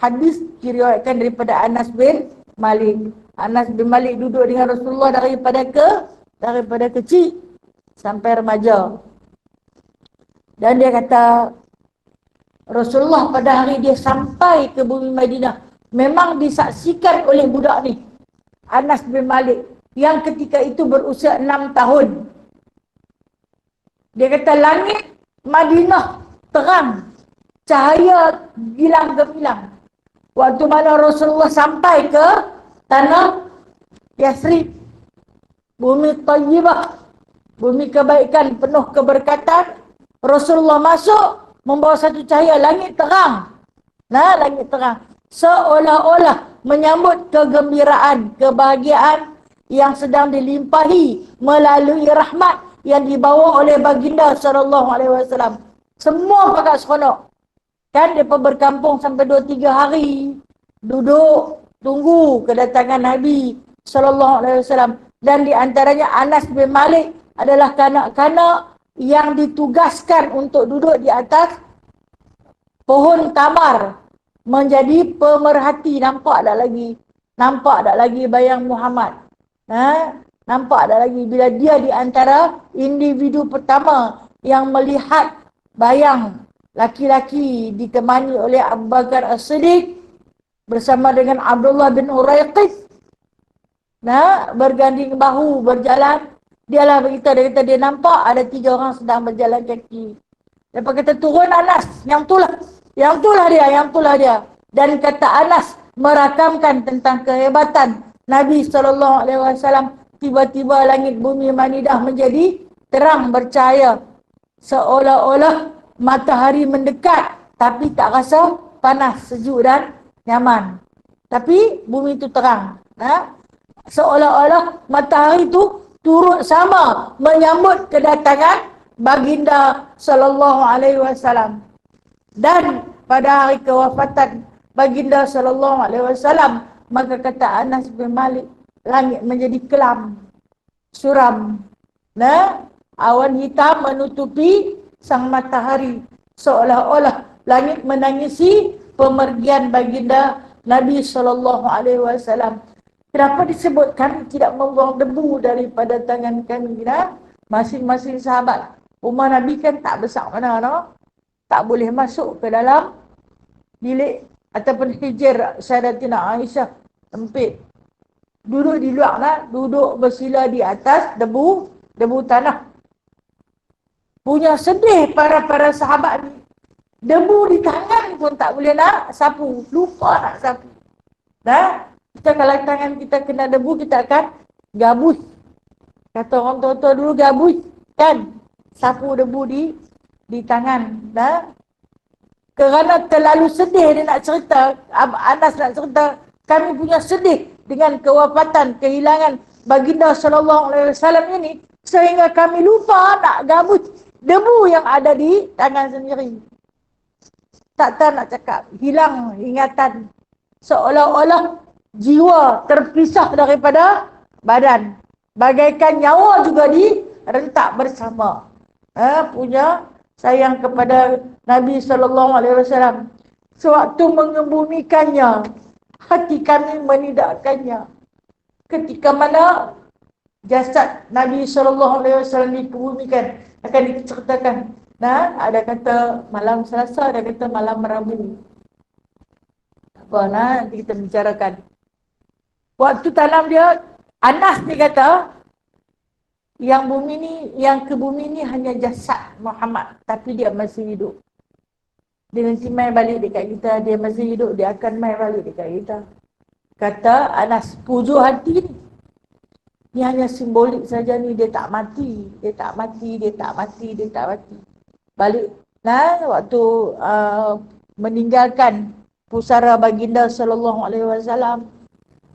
hadis diriwayatkan daripada Anas bin Malik. Anas bin Malik duduk dengan Rasulullah daripada kecil sampai remaja. Dan dia kata Rasulullah pada hari dia sampai ke bumi Madinah memang disaksikan oleh budak ni, Anas bin Malik, yang ketika itu berusia 6 tahun. Dia kata langit Madinah terang, cahaya gilang gemilang. Waktu mana Rasulullah sampai ke tanah Yasrib, bumi Tayyibah, bumi kebaikan penuh keberkatan, Rasulullah masuk membawa satu cahaya, langit terang. Langit terang. Seolah-olah menyambut kegembiraan, kebahagiaan yang sedang dilimpahi melalui rahmat yang dibawa oleh baginda sallallahu alaihi wasallam. Semua pakat seronok. Kan depa berkampung sampai 2-3 hari. Duduk tunggu kedatangan Nabi sallallahu alaihi wasallam. Dan di antaranya Anas bin Malik adalah kanak-kanak yang ditugaskan untuk duduk di atas pohon tamar menjadi pemerhati. Nampak tak lagi bayang Muhammad. Nampak tak lagi bila dia di antara individu pertama yang melihat bayang laki-laki ditemani oleh Abu Bakar As-Siddiq bersama dengan Abdullah bin Uraiqid. berganding bahu berjalan. Dialah beritahu, dia kata dia nampak ada 3 orang sedang berjalan kaki. Lepas kata turun Anas, yang itulah dia. Dan kata Anas merakamkan tentang kehebatan Nabi SAW. Tiba-tiba langit bumi manidah menjadi terang bercahaya, seolah-olah matahari mendekat, tapi tak rasa panas, sejuk dan nyaman. Tapi bumi itu terang. Seolah-olah matahari itu turut sama menyambut kedatangan baginda sallallahu alaihi wasallam. Dan pada hari kewafatan baginda sallallahu alaihi wasallam, maka kata Anas bin Malik, langit menjadi kelam, suram. Awan hitam menutupi sang matahari, seolah-olah langit menangisi pemergian baginda Nabi sallallahu alaihi wasallam. Kenapa disebut kami tidak membuang debu daripada tangan kami? Masing-masing sahabat. Rumah Nabi kan tak besar mana, tak boleh masuk ke dalam bilik ataupun hijr Sayyidatina Aisyah, sempit. Duduk di luar, duduk bersila di atas debu tanah. Punya sedih para sahabat ni. Debu di tangan pun tak boleh nak sapu, lupa nak sapu. Kita kalau tangan kita kena debu, kita akan gabus. Kata orang tua-tua dulu, gabus kan, sapu debu di tangan. Kerana terlalu sedih dia nak cerita, Anas nak cerita, kami punya sedih dengan kewafatan, kehilangan baginda sallallahu alaihi wasallam ini, sehingga kami lupa nak gabus debu yang ada di tangan sendiri. Tak tahu nak cakap, hilang ingatan, seolah-olah jiwa terpisah daripada badan, bagaikan nyawa juga direntak bersama. Punya sayang kepada Nabi sallallahu alaihi wasallam. Sewaktu mengebumikannya, hati kami menidakkannya. Ketika mana jasad Nabi sallallahu alaihi wasallam dikebumikan, akan diceritakan. Ada kata malam Selasa, ada kata malam Rabu. Nanti kita bicarakan. Waktu tanam dia, Anas dia kata, yang ke bumi ni hanya jasad Muhammad, tapi dia masih hidup. Dia nanti mai balik dekat kita, dia masih hidup, dia akan mai balik dekat kita. Kata Anas, pujuh hati ni hanya simbolik saja ni, dia tak mati. Balik, waktu meninggalkan pusara baginda sallallahu alaihi wasallam,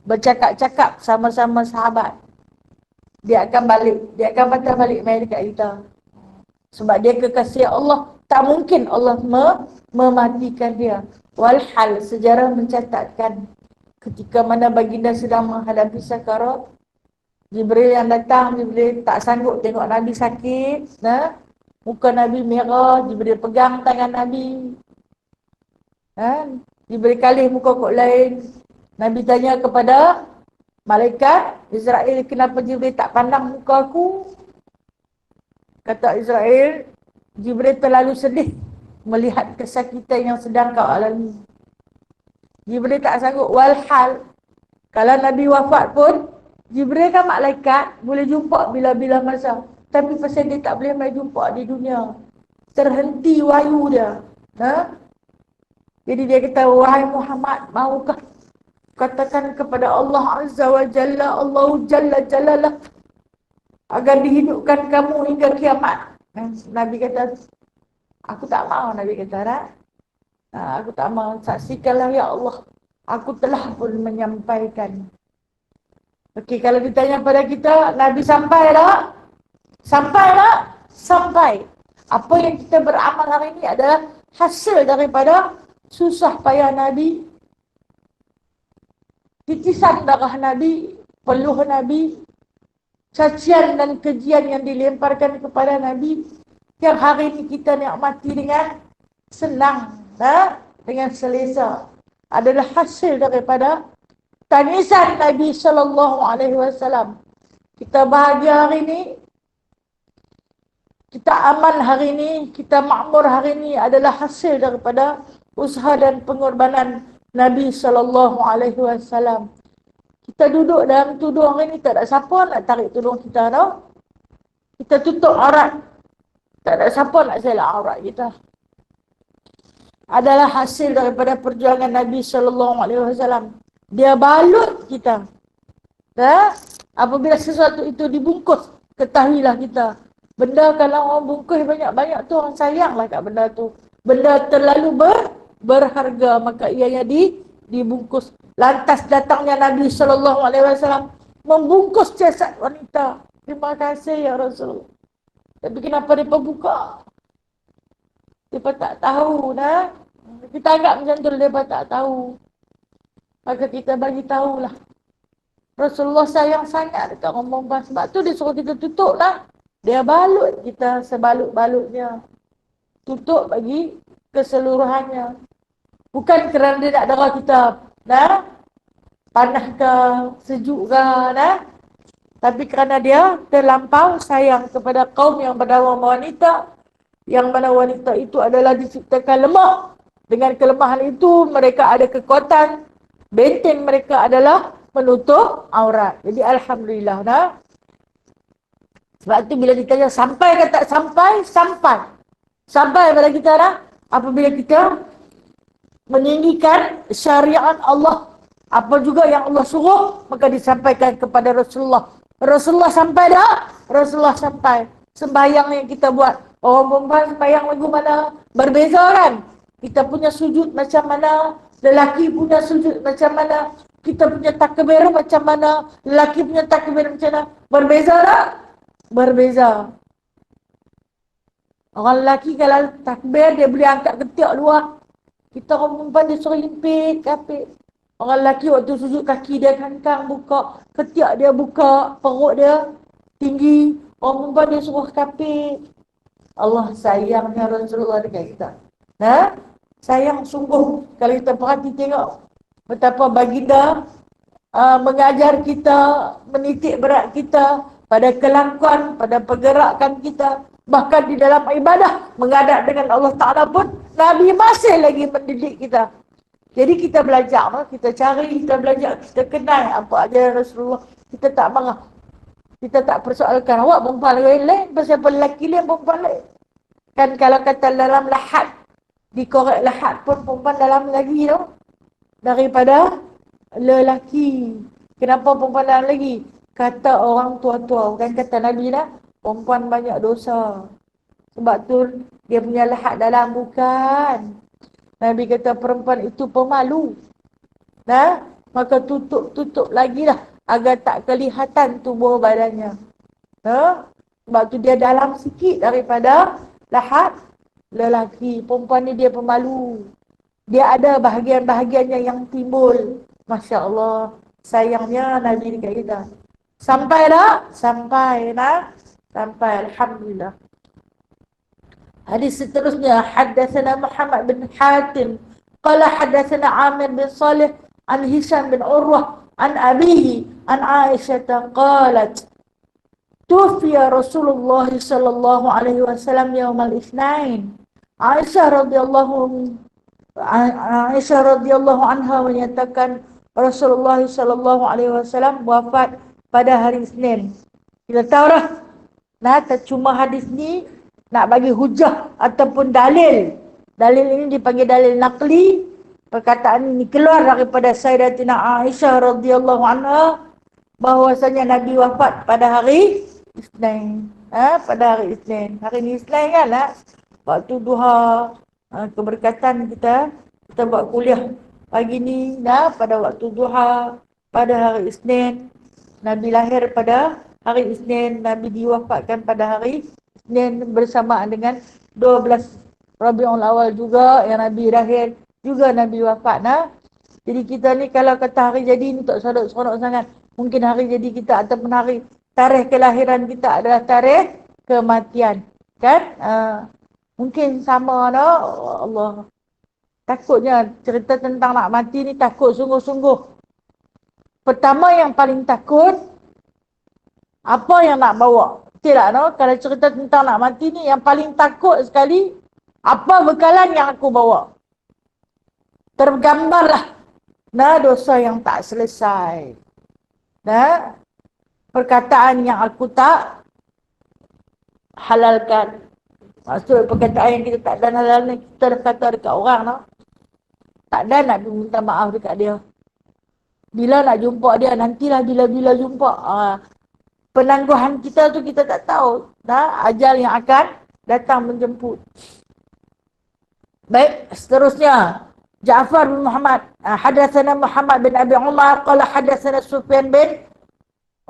bercakap-cakap sama-sama sahabat, dia akan patah balik mai dekat kita. Sebab dia kekasih Allah, tak mungkin Allah mematikan dia. Walhal sejarah mencatatkan, ketika mana baginda sedang menghadapi sakarat, Jibril yang datang, Jibril tak sanggup tengok Nabi sakit, muka Nabi merah, Jibril pegang tangan Nabi. Jibril kalih muka kok lain. Nabi tanya kepada malaikat Israel, kenapa Jibril tak pandang muka aku? Kata Israel, Jibril terlalu sedih melihat kesakitan yang sedang kau alami. Jibril tak sanggup. Walhal, kalau Nabi wafat pun, Jibril kan malaikat, boleh jumpa bila-bila masa. Tapi pasal dia tak boleh mai jumpa di dunia, terhenti wahyu dia. Jadi dia kata, wahai Muhammad, maukah katakan kepada Allah Azza wa Jalla, Allahu Jalla Jalalah, agar dihidupkan kamu hingga kiamat. Nabi kata, aku tak mahu. Nabi kata, aku tak mahu. Saksikanlah ya Allah, aku telah pun menyampaikan. Okey, kalau ditanya pada kita, Nabi sampai tak? Sampai tak? Sampai. Apa yang kita beramal hari ini adalah hasil daripada susah payah Nabi, titisan darah Nabi, peluh Nabi, cacian dan kejian yang dilemparkan kepada Nabi, yang hari ini kita nikmati dengan senang, dengan selesa, adalah hasil daripada tangisan Nabi sallallahu alaihi wasallam. Kita bahagia hari ini, kita aman hari ini, kita makmur hari ini adalah hasil daripada usaha dan pengorbanan Nabi sallallahu alaihi wasallam. Kita duduk dalam tudung ini, tak ada siapa nak tarik tudung kita tau. Kita tutup aurat, tak ada siapa nak selak aurat kita. Adalah hasil daripada perjuangan Nabi SAW. Dia balut kita. Apabila sesuatu itu dibungkus, ketahuilah kita. Benda kalau orang bungkus banyak-banyak tu, orang sayanglah kat benda tu. Benda terlalu berharga, maka ianya dibungkus. Lantas datangnya Nabi SAW membungkus jasad wanita. Terima kasih ya Rasulullah. Tapi kenapa dia buka? Dia tak tahu dah. Kita anggap macam tu, dia tak tahu. Maka kita bagi tahulah. Rasulullah sayang sangat dekat orang perempuan. Sebab tu dia suruh kita tutup lah. Dia balut kita sebalut-balutnya. Tutup bagi keseluruhannya. Bukan kerana dia nak darah kita. Panas ke, sejuk ke, tapi kerana dia terlampau sayang kepada kaum yang bernama wanita. Yang mana wanita itu adalah diciptakan lemah. Dengan kelemahan itu mereka ada kekuatan. Benteng mereka adalah menutup aurat. Jadi alhamdulillah. Sebab tu bila ditanya sampai ke tak sampai, sampai. Sampai pada kita apabila kita meninggikan syariat Allah. Apa juga yang Allah suruh, maka disampaikan kepada Rasulullah. Rasulullah sampai dah? Rasulullah sampai. Sembahyang yang kita buat. Orang perempuan sembahyang lagu mana? Berbeza kan? Kita punya sujud macam mana? Lelaki punya sujud macam mana? Kita punya takbir macam mana? Lelaki punya takbir macam mana? Berbeza tak? Berbeza. Orang lelaki kalau takbir, dia boleh angkat ketiak luar. Kita orang perempuan dia suruh himpit, kapit. Orang lelaki waktu sujud kaki dia kangkang buka, ketiak dia buka, perut dia tinggi. Orang perempuan dia suruh kapit. Allah sayangnya Rasulullah dekat kita. Sayang sungguh kalau kita perhati tengok betapa baginda mengajar kita, menitik berat kita pada kelakuan, pada pergerakan kita. Bahkan di dalam ibadah, menghadap dengan Allah Ta'ala pun, Nabi masih lagi mendidik kita. Jadi kita belajar, kita cari, kita belajar, kita kenal apa ajaran Rasulullah. Kita tak marah. Kita tak persoalkan, awak perempuan lain, pasal lelaki lain perempuan lain. Kan kalau kata dalam lahat, dikorek lahat pun perempuan dalam lagi tu. Daripada lelaki. Kenapa perempuan dalam lagi? Kata orang tua-tua, bukan kata Nabi lah. Perempuan banyak dosa. Sebab tu dia punya lahat dalam, bukan. Nabi kata perempuan itu pemalu. Maka tutup lagi lah agar tak kelihatan tubuh badannya. Sebab tu dia dalam sikit daripada lahat lelaki. Perempuan ni dia pemalu. Dia ada bahagian-bahagiannya yang timbul. Masya Allah. Sayangnya Nabi dekat kita. Sampai tak? Sampai. Sampai. Alhamdulillah. Hadis seterusnya, haddatsana Muhammad bin Hatim qala haddatsana Amir bin Salih an Hisham bin Urwah an abihi an Aisyah qalat tufiya Rasulullah sallallahu alaihi wasallam yaumal Itsnain. Aisyah radhiyallahu anha menyatakan Rasulullah sallallahu alaihi wasallam wafat pada hari Isnin. Kita tahu dah. Tak cuma hadis ni nak bagi hujah ataupun dalil. Dalil ini dipanggil dalil naqli. Perkataan ini keluar daripada Sayyidatina Aisyah radhiyallahu anha bahwasanya Nabi wafat pada hari Isnin. Pada hari Isnin. Hari ni Isnin kan waktu duha, keberkatan kita buat kuliah pagi ni pada waktu duha pada hari Isnin. Nabi lahir pada hari Isnin, Nabi diwafatkan pada hari Isnin bersamaan dengan 12 Rabiul Awal juga yang Nabi lahir, juga Nabi wafat. Jadi kita ni kalau kata hari jadi ni tak seronok sangat. Mungkin hari jadi kita ataupun hari tarikh kelahiran kita adalah tarikh kematian. Kan? Mungkin sama Allah. Takutnya cerita tentang nak mati ni takut sungguh-sungguh. Pertama yang paling takut, apa yang nak bawa? Tidak, kalau cerita tentang nak mati ni, yang paling takut sekali, apa bekalan yang aku bawa? Tergambarlah dosa yang tak selesai. Nah, perkataan yang aku tak halalkan. Maksud perkataan yang kita tak dan halal ni, kita dah kata dekat orang tau. Tak ada nak minta maaf dekat dia. Bila nak jumpa dia, nantilah bila-bila jumpa. Penangguhan kita tu kita tak tahu. Ajal yang akan datang menjemput. Baik, seterusnya. Ja'far bin Muhammad. Hadatsana Muhammad bin Abi Umar. Qala hadatsana Sufyan bin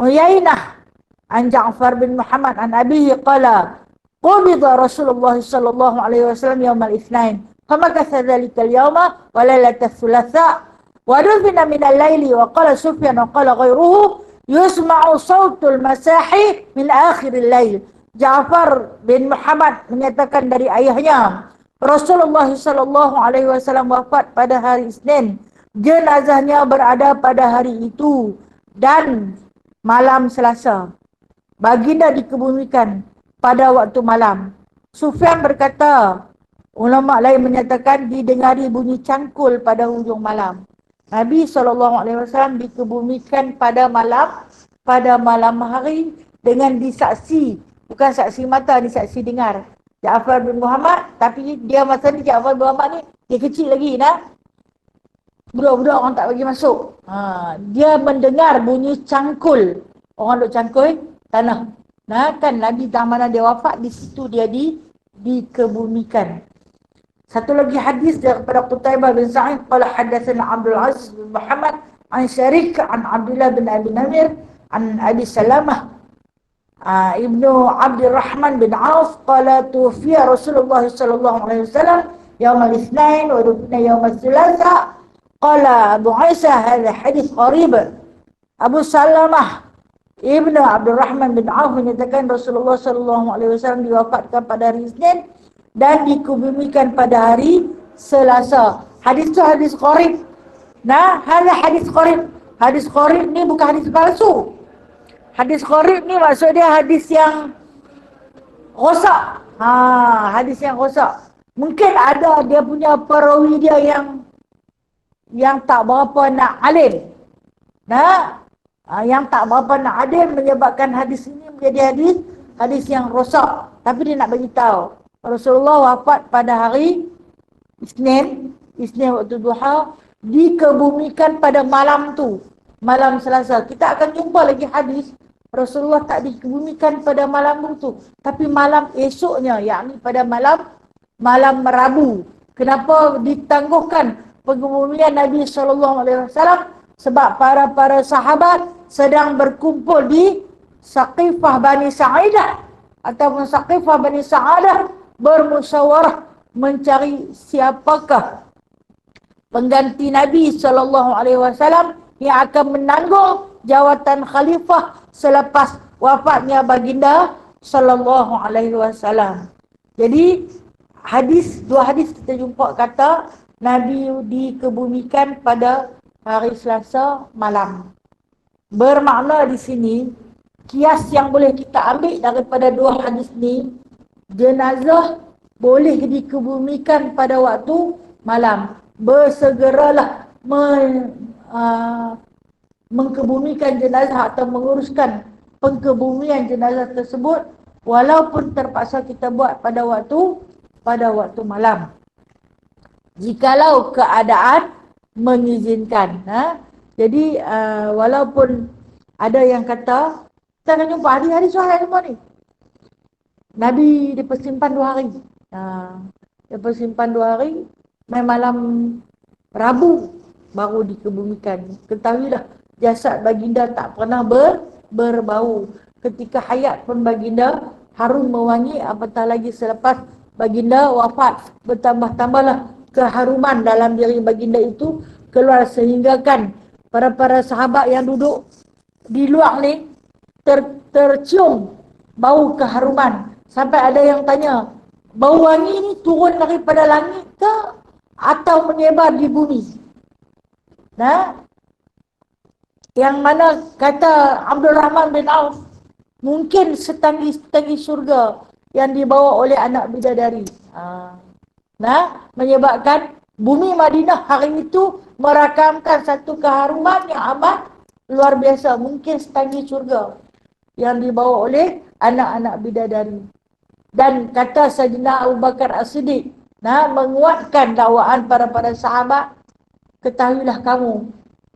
Uyainah. An Ja'far bin Muhammad. An abihi qala. Qubida Rasulullah sallallahu alaihi wasallam yawmal itsnain. Famakatha dhalika al-yawma wa lailatal thulatha. Wa dufina min al-laili wa qala Sufyan wa qala ghayruhu yusma'u sautul masahi min akhir al-lail. Ja'far bin Muhammad menyatakan dari ayahnya, Rasulullah sallallahu alaihi wasallam wafat pada hari Isnin. Jenazahnya berada pada hari itu dan malam Selasa. Baginda dikebumikan pada waktu malam. Sufyan berkata, ulama lain menyatakan didengari bunyi cangkul pada hujung malam. Nabi SAW dikebumikan pada malam hari dengan disaksi, bukan saksi mata, disaksi dengar. Ja'far bin Muhammad, tapi dia masa ni Ja'far bin Muhammad ni, dia kecil lagi budak-budak orang tak bagi masuk. Dia mendengar bunyi cangkul. Orang duk cangkul tanah. Kan Nabi dah mana dia wafat, di situ dia dikebumikan. Satu lagi hadis daripada Qutaibah bin Sa'id qala hadatsana Abdul Aziz bin Muhammad an Syarik an Abdullah bin Abi Namir an Abi Salamah ibnu Abdurrahman bin Auf qala tufiya Rasulullah sallallahu alaihi wasallam yaum al-itsnain wa dufina yaum al-thulatha. Qala Abu Isa hadha hadis qarib. Abu Salamah Ibnu Abdurrahman bin Auf menyatakan Rasulullah sallallahu alaihi wasallam diwafatkan pada hari Isnin dan dikebumikan pada hari Selasa. Hadis tu hadis qarib. Hadis hadis qarib. Hadis qarib ni bukan hadis palsu. Hadis qarib ni maksud dia hadis yang rosak. Hadis yang rosak. Mungkin ada dia punya perawi dia yang tak berapa nak alim. Yang tak berapa nak adil menyebabkan hadis ini menjadi hadis yang rosak. Tapi dia nak bagi tahu Rasulullah wafat pada hari Isnin waktu duha, dikebumikan pada malam tu, malam Selasa. Kita akan jumpa lagi hadis Rasulullah tak dikebumikan pada malam tu, tapi malam esoknya, yakni pada malam Rabu. Kenapa ditangguhkan pengebumian Nabi SAW? Sebab para sahabat sedang berkumpul di Saqifah Bani Sa'idah ataupun Saqifah Bani Sa'adah, bermusyawarah mencari siapakah pengganti Nabi SAW yang akan menanggung jawatan khalifah selepas wafatnya baginda SAW. Jadi dua hadis kita jumpa kata Nabi dikebumikan pada hari Selasa malam. Bermakna di sini, kias yang boleh kita ambil daripada dua hadis ni, jenazah boleh dikebumikan pada waktu malam. Bersegeralah mengkebumikan jenazah atau menguruskan pengkebumian jenazah tersebut, walaupun terpaksa kita buat pada waktu malam. Jikalau keadaan mengizinkan. Jadi walaupun ada yang kata, kita akan jumpa hari-hari soalan semua ni, Nabi dipersimpan 2 hari. Dipersimpan 2 hari, main malam Rabu baru dikebumikan. Ketahuilah jasad baginda tak pernah berbau. Ketika hayat pun baginda harum mewangi, apatah lagi selepas baginda wafat, bertambah-tambahlah keharuman dalam diri baginda itu keluar, sehingga kan para sahabat yang duduk di luar ni tercium bau keharuman, sampai ada yang tanya, bau wangi ni turun daripada langit ke atau menyebar di bumi? Yang mana kata Abdul Rahman bin Auf, mungkin setanggi surga yang dibawa oleh anak bidadari. Menyebabkan bumi Madinah hari itu merakamkan satu keharuman yang amat luar biasa, mungkin setanggi surga yang dibawa oleh anak-anak bidadari. Dan kata Sayyidina Abu Bakar As-Siddiq, menguatkan dakwaan para sahabat, ketahuilah kamu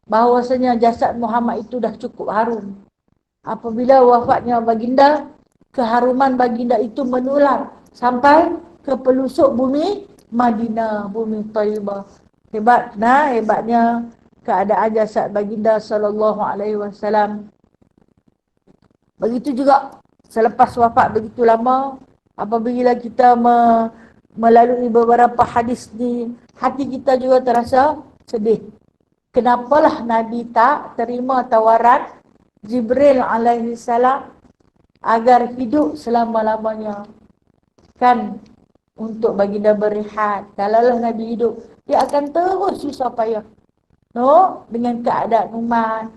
bahawasanya jasad Muhammad itu dah cukup harum. Apabila wafatnya baginda, keharuman baginda itu menular sampai ke pelusuk bumi Madinah, bumi Taibah. Hebatnya keadaan jasad baginda sallallahu alaihi wasallam. Begitu juga selepas wafat begitu lama, apabila kita melalui beberapa hadis ni, hati kita juga terasa sedih. Kenapalah Nabi tak terima tawaran Jibril alaihi salam agar hidup selama-lamanya? Kan untuk baginda berehat. Kalaulah Nabi hidup, dia akan terus susah payah. Dengan keadaan umat,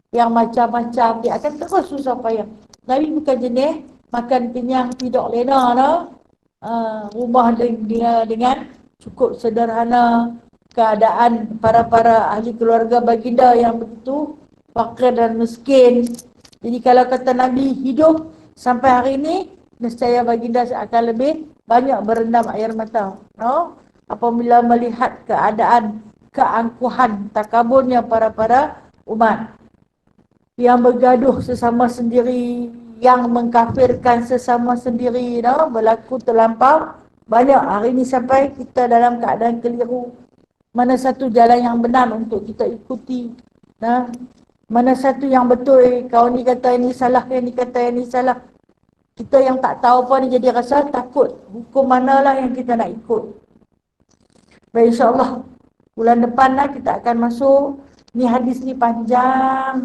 yang macam-macam, dia akan terus susah payah. Nabi bukan jenis makan kenyang tidak lena, rumah dia dengan cukup sederhana. Keadaan para ahli keluarga baginda yang begitu fakir dan miskin. Jadi kalau kata Nabi hidup sampai hari ini, nescaya baginda akan lebih banyak berendam air mata. Apabila melihat keadaan keangkuhan, takaburnya para umat yang bergaduh sesama sendiri, yang mengkafirkan sesama sendiri, berlaku terlampau banyak. Hari ini sampai kita dalam keadaan keliru. Mana satu jalan yang benar untuk kita ikuti? Mana satu yang betul? Kau ni kata ini salah, yang ni kata yang ni salah. Kita yang tak tahu apa ni jadi rasa takut. Hukum manalah yang kita nak ikut? Baik, insyaAllah bulan depan kita akan masuk. Ni hadis ni panjang,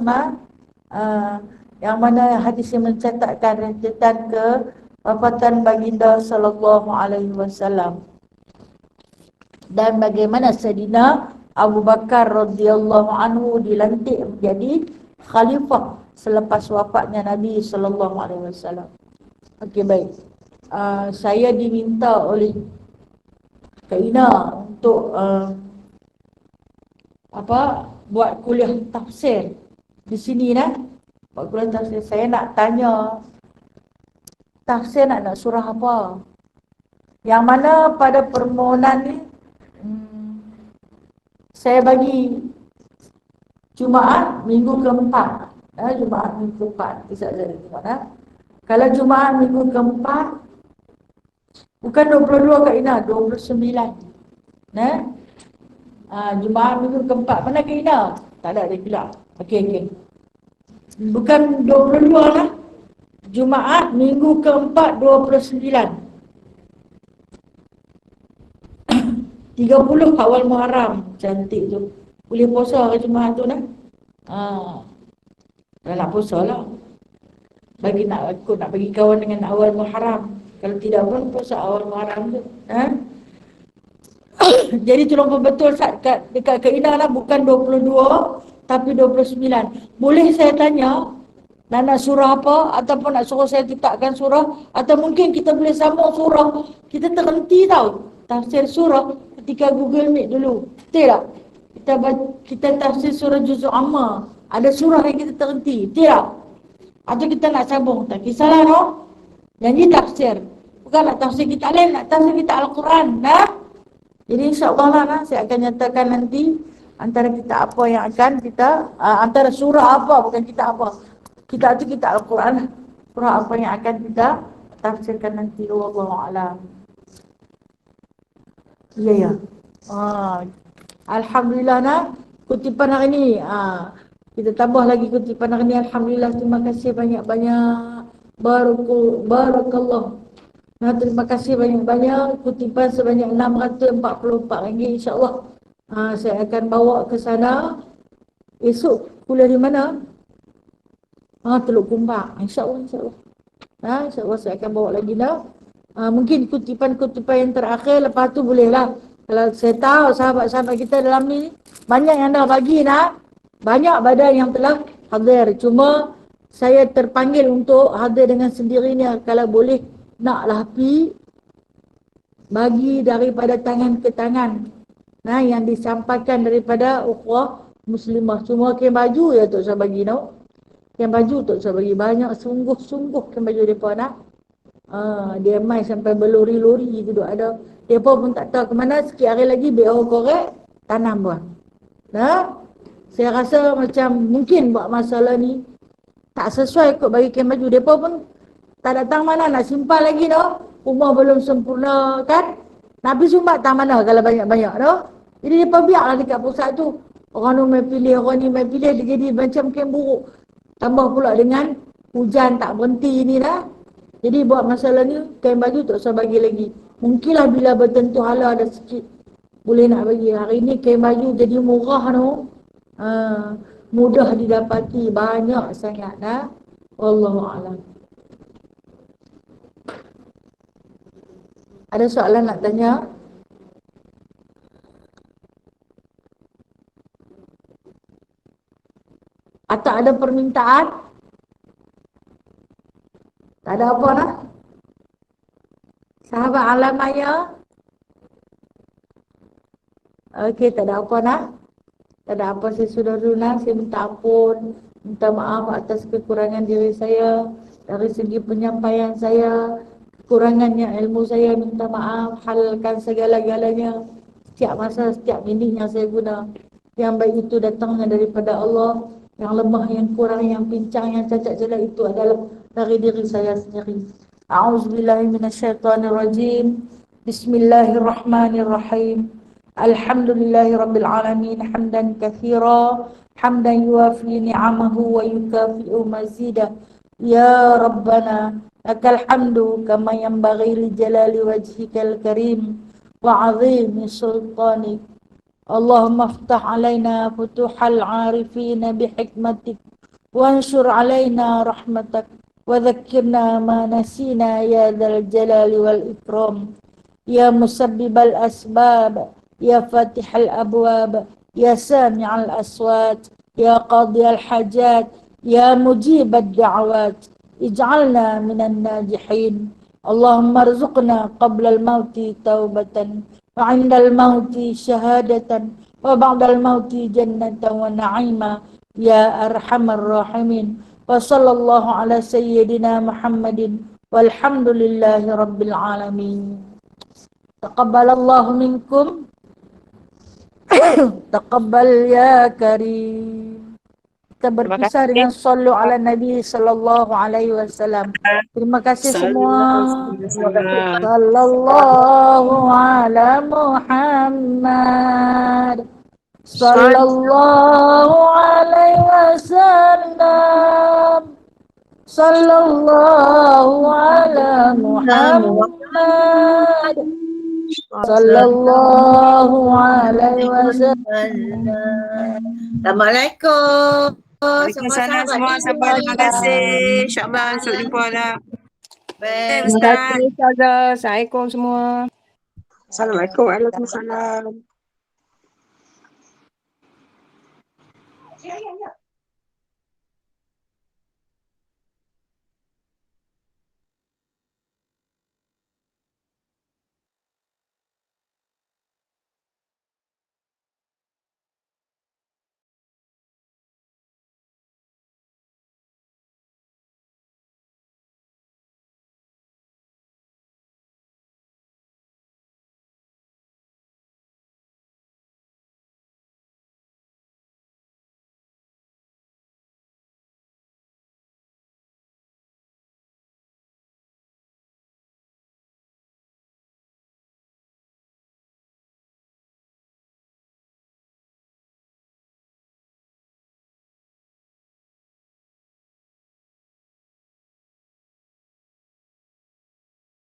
yang mana hadis yang mencatatkan rentetan ke wafatan baginda sallallahu alaihi wasallam. Dan bagaimana Sayyidina Abu Bakar radhiyallahu anhu dilantik menjadi khalifah selepas wafatnya Nabi sallallahu alaihi wasallam. Okey, baik. Saya diminta oleh Kak Ina untuk buat kuliah tafsir di sini buat kuliah tafsir. Saya nak tanya, tafsir nak surah apa? Yang mana pada permohonan ni saya bagi Jumaat minggu keempat. Jumaat minggu keempat. Bisa saya tengok. Kalau Jumaat minggu keempat, bukan 22 Kak Ina, 29. Jumaat minggu keempat. Mana Kak Ina? Tak ada, dia bilang. Okey. Bukan 22 Jumaat minggu keempat 29. 30 awal Muharram. Cantik tu. Boleh puasa hari Jumaat tu Dah nak puasa lah. Aku nak bagi kawan dengan awal Muharram. Kalau tidak pun puasa awal Muharram tu. Jadi tolong betul dekat Kak Ina bukan 22 tapi 29. Boleh saya tanya nak surah apa, ataupun nak suruh saya letakkan surah, atau mungkin kita boleh sambung surah. Kita terhenti tau tafsir surah ketika Google Meet dulu. Betul tak? Kita tafsir surah Juz'u Amma, ada surah yang kita terhenti. Betul tak? Atau kita nak sambung, tak kisahlah Yang ni tafsir. Bukan nak tafsir kita lain, nak tafsir kita Al-Quran. Jadi insyaAllah saya akan nyatakan nanti antara kita apa yang akan kita, antara surah apa, bukan kita apa. Kita tu kita Al-Quran. Surah apa yang akan kita tafsirkan nanti. Wallahu a'lam. Ya. Alhamdulillah kutipan hari ni. Kita tambah lagi kutipan hari ni. Alhamdulillah, terima kasih banyak-banyak. Barakallah. Terima kasih banyak-banyak. Kutipan sebanyak RM644. InsyaAllah saya akan bawa ke sana. Esok kuliah di mana? Teluk Kumbak. InsyaAllah. InsyaAllah saya akan bawa lagi mungkin kutipan-kutipan yang terakhir. Lepas tu bolehlah. Kalau saya tahu sahabat-sahabat kita dalam ni banyak yang dah bagi banyak badan yang telah hadir. Cuma saya terpanggil untuk hadir dengan sendirinya. Kalau boleh naklah bagi daripada tangan ke tangan. Yang disampaikan daripada ukhwah muslimah. Cuma kain baju je tak usah bagi no. Kain baju tak usah bagi banyak, sungguh-sungguh kain baju depa nak. Dia mai sampai berlori-lori tu duk ada. Depa pun tak tahu ke mana, sikit hari lagi BO korek tanam buah. Nah, saya rasa macam mungkin buat masalah ni tak sesuai kot bagi kain baju. Depa pun tak datang mana nak simpan lagi dah. Rumah belum sempurna kan. Nabi sumbat tak mana kalau banyak-banyak dah. Jadi depa biarlah dekat pusat tu. Orang ni main pilih, orang ni main pilih, dia jadi macam kain buruk. Tambah pula dengan hujan tak berhenti ni dah. Jadi buat masalah ni kain baju tak usah bagi lagi. Mungkinlah bila bertentu hala ada sikit boleh nak bagi. Hari ni kain baju jadi murah tu. Mudah didapati, banyak sangat dah. Wallahu a'lam. Ada soalan nak tanya? Atau ada permintaan? Tak ada apa nak? Sahabat alamaya? Okey, tak ada apa nak? Tak ada apa, saya sudah lunas. Saya minta ampun, minta maaf atas kekurangan diri saya. Dari segi penyampaian saya, kekurangannya ilmu saya, minta maaf. Halalkan segala-galanya. Setiap masa, setiap minit yang saya guna. Yang baik itu datangnya daripada Allah. Yang lemah, yang kurang, yang pincang, yang cacat jelek itu adalah dari diri saya sendiri. A'udzubillahi minasyaitonirrajim. Bismillahirrahmanirrahim. Alhamdulillahi rabbil alamin hamdan katsira hamdan yuwafi ni'amahu wa yukafi'u mazidah. Ya Rabbana lakal hamdu kama yanbaghi li jalali wajhikal karim wa 'azimi sultanik. Allahumma iftah alaina futuhal 'arifina bihikmatik wanshur alaina rahmatak wa dhakkirna ma nasina ya dzal jalali wal ikram. Ya musabbibal asbab, ya fatihal abwab, ya sami'al aswat, ya qadiyal hajat, ya mujibad da'awat, ij'alna minan najihin. Allahumma rzuqna qabla al-mauti taubatan, wa 'indal mauti syahadatan, wa ba'dal mauti jannatan wa na'ima, ya arhamar rahimin. Wa sallallahu ala sayyidina Muhammadin walhamdulillahi rabbil alamin. Taqabbalallahu minkum. Taqabbal ya karim. Kita berpisah dengan sallu ala Nabi sallallahu alaihi wasallam. Terima kasih semua. Sallallahu ala Muhammad. Sallallahu alaihi wasallam. Sallallahu ala Muhammad. Sallallahu alaihi wasallam. Assalamualaikum. Waalaikumsalam semua sahabat. Terima kasih. InsyaAllah esok jumpa lah. Baik. Terima kasih Ustazah. Assalamualaikum semua. Assalamualaikum. Waalaikumsalam.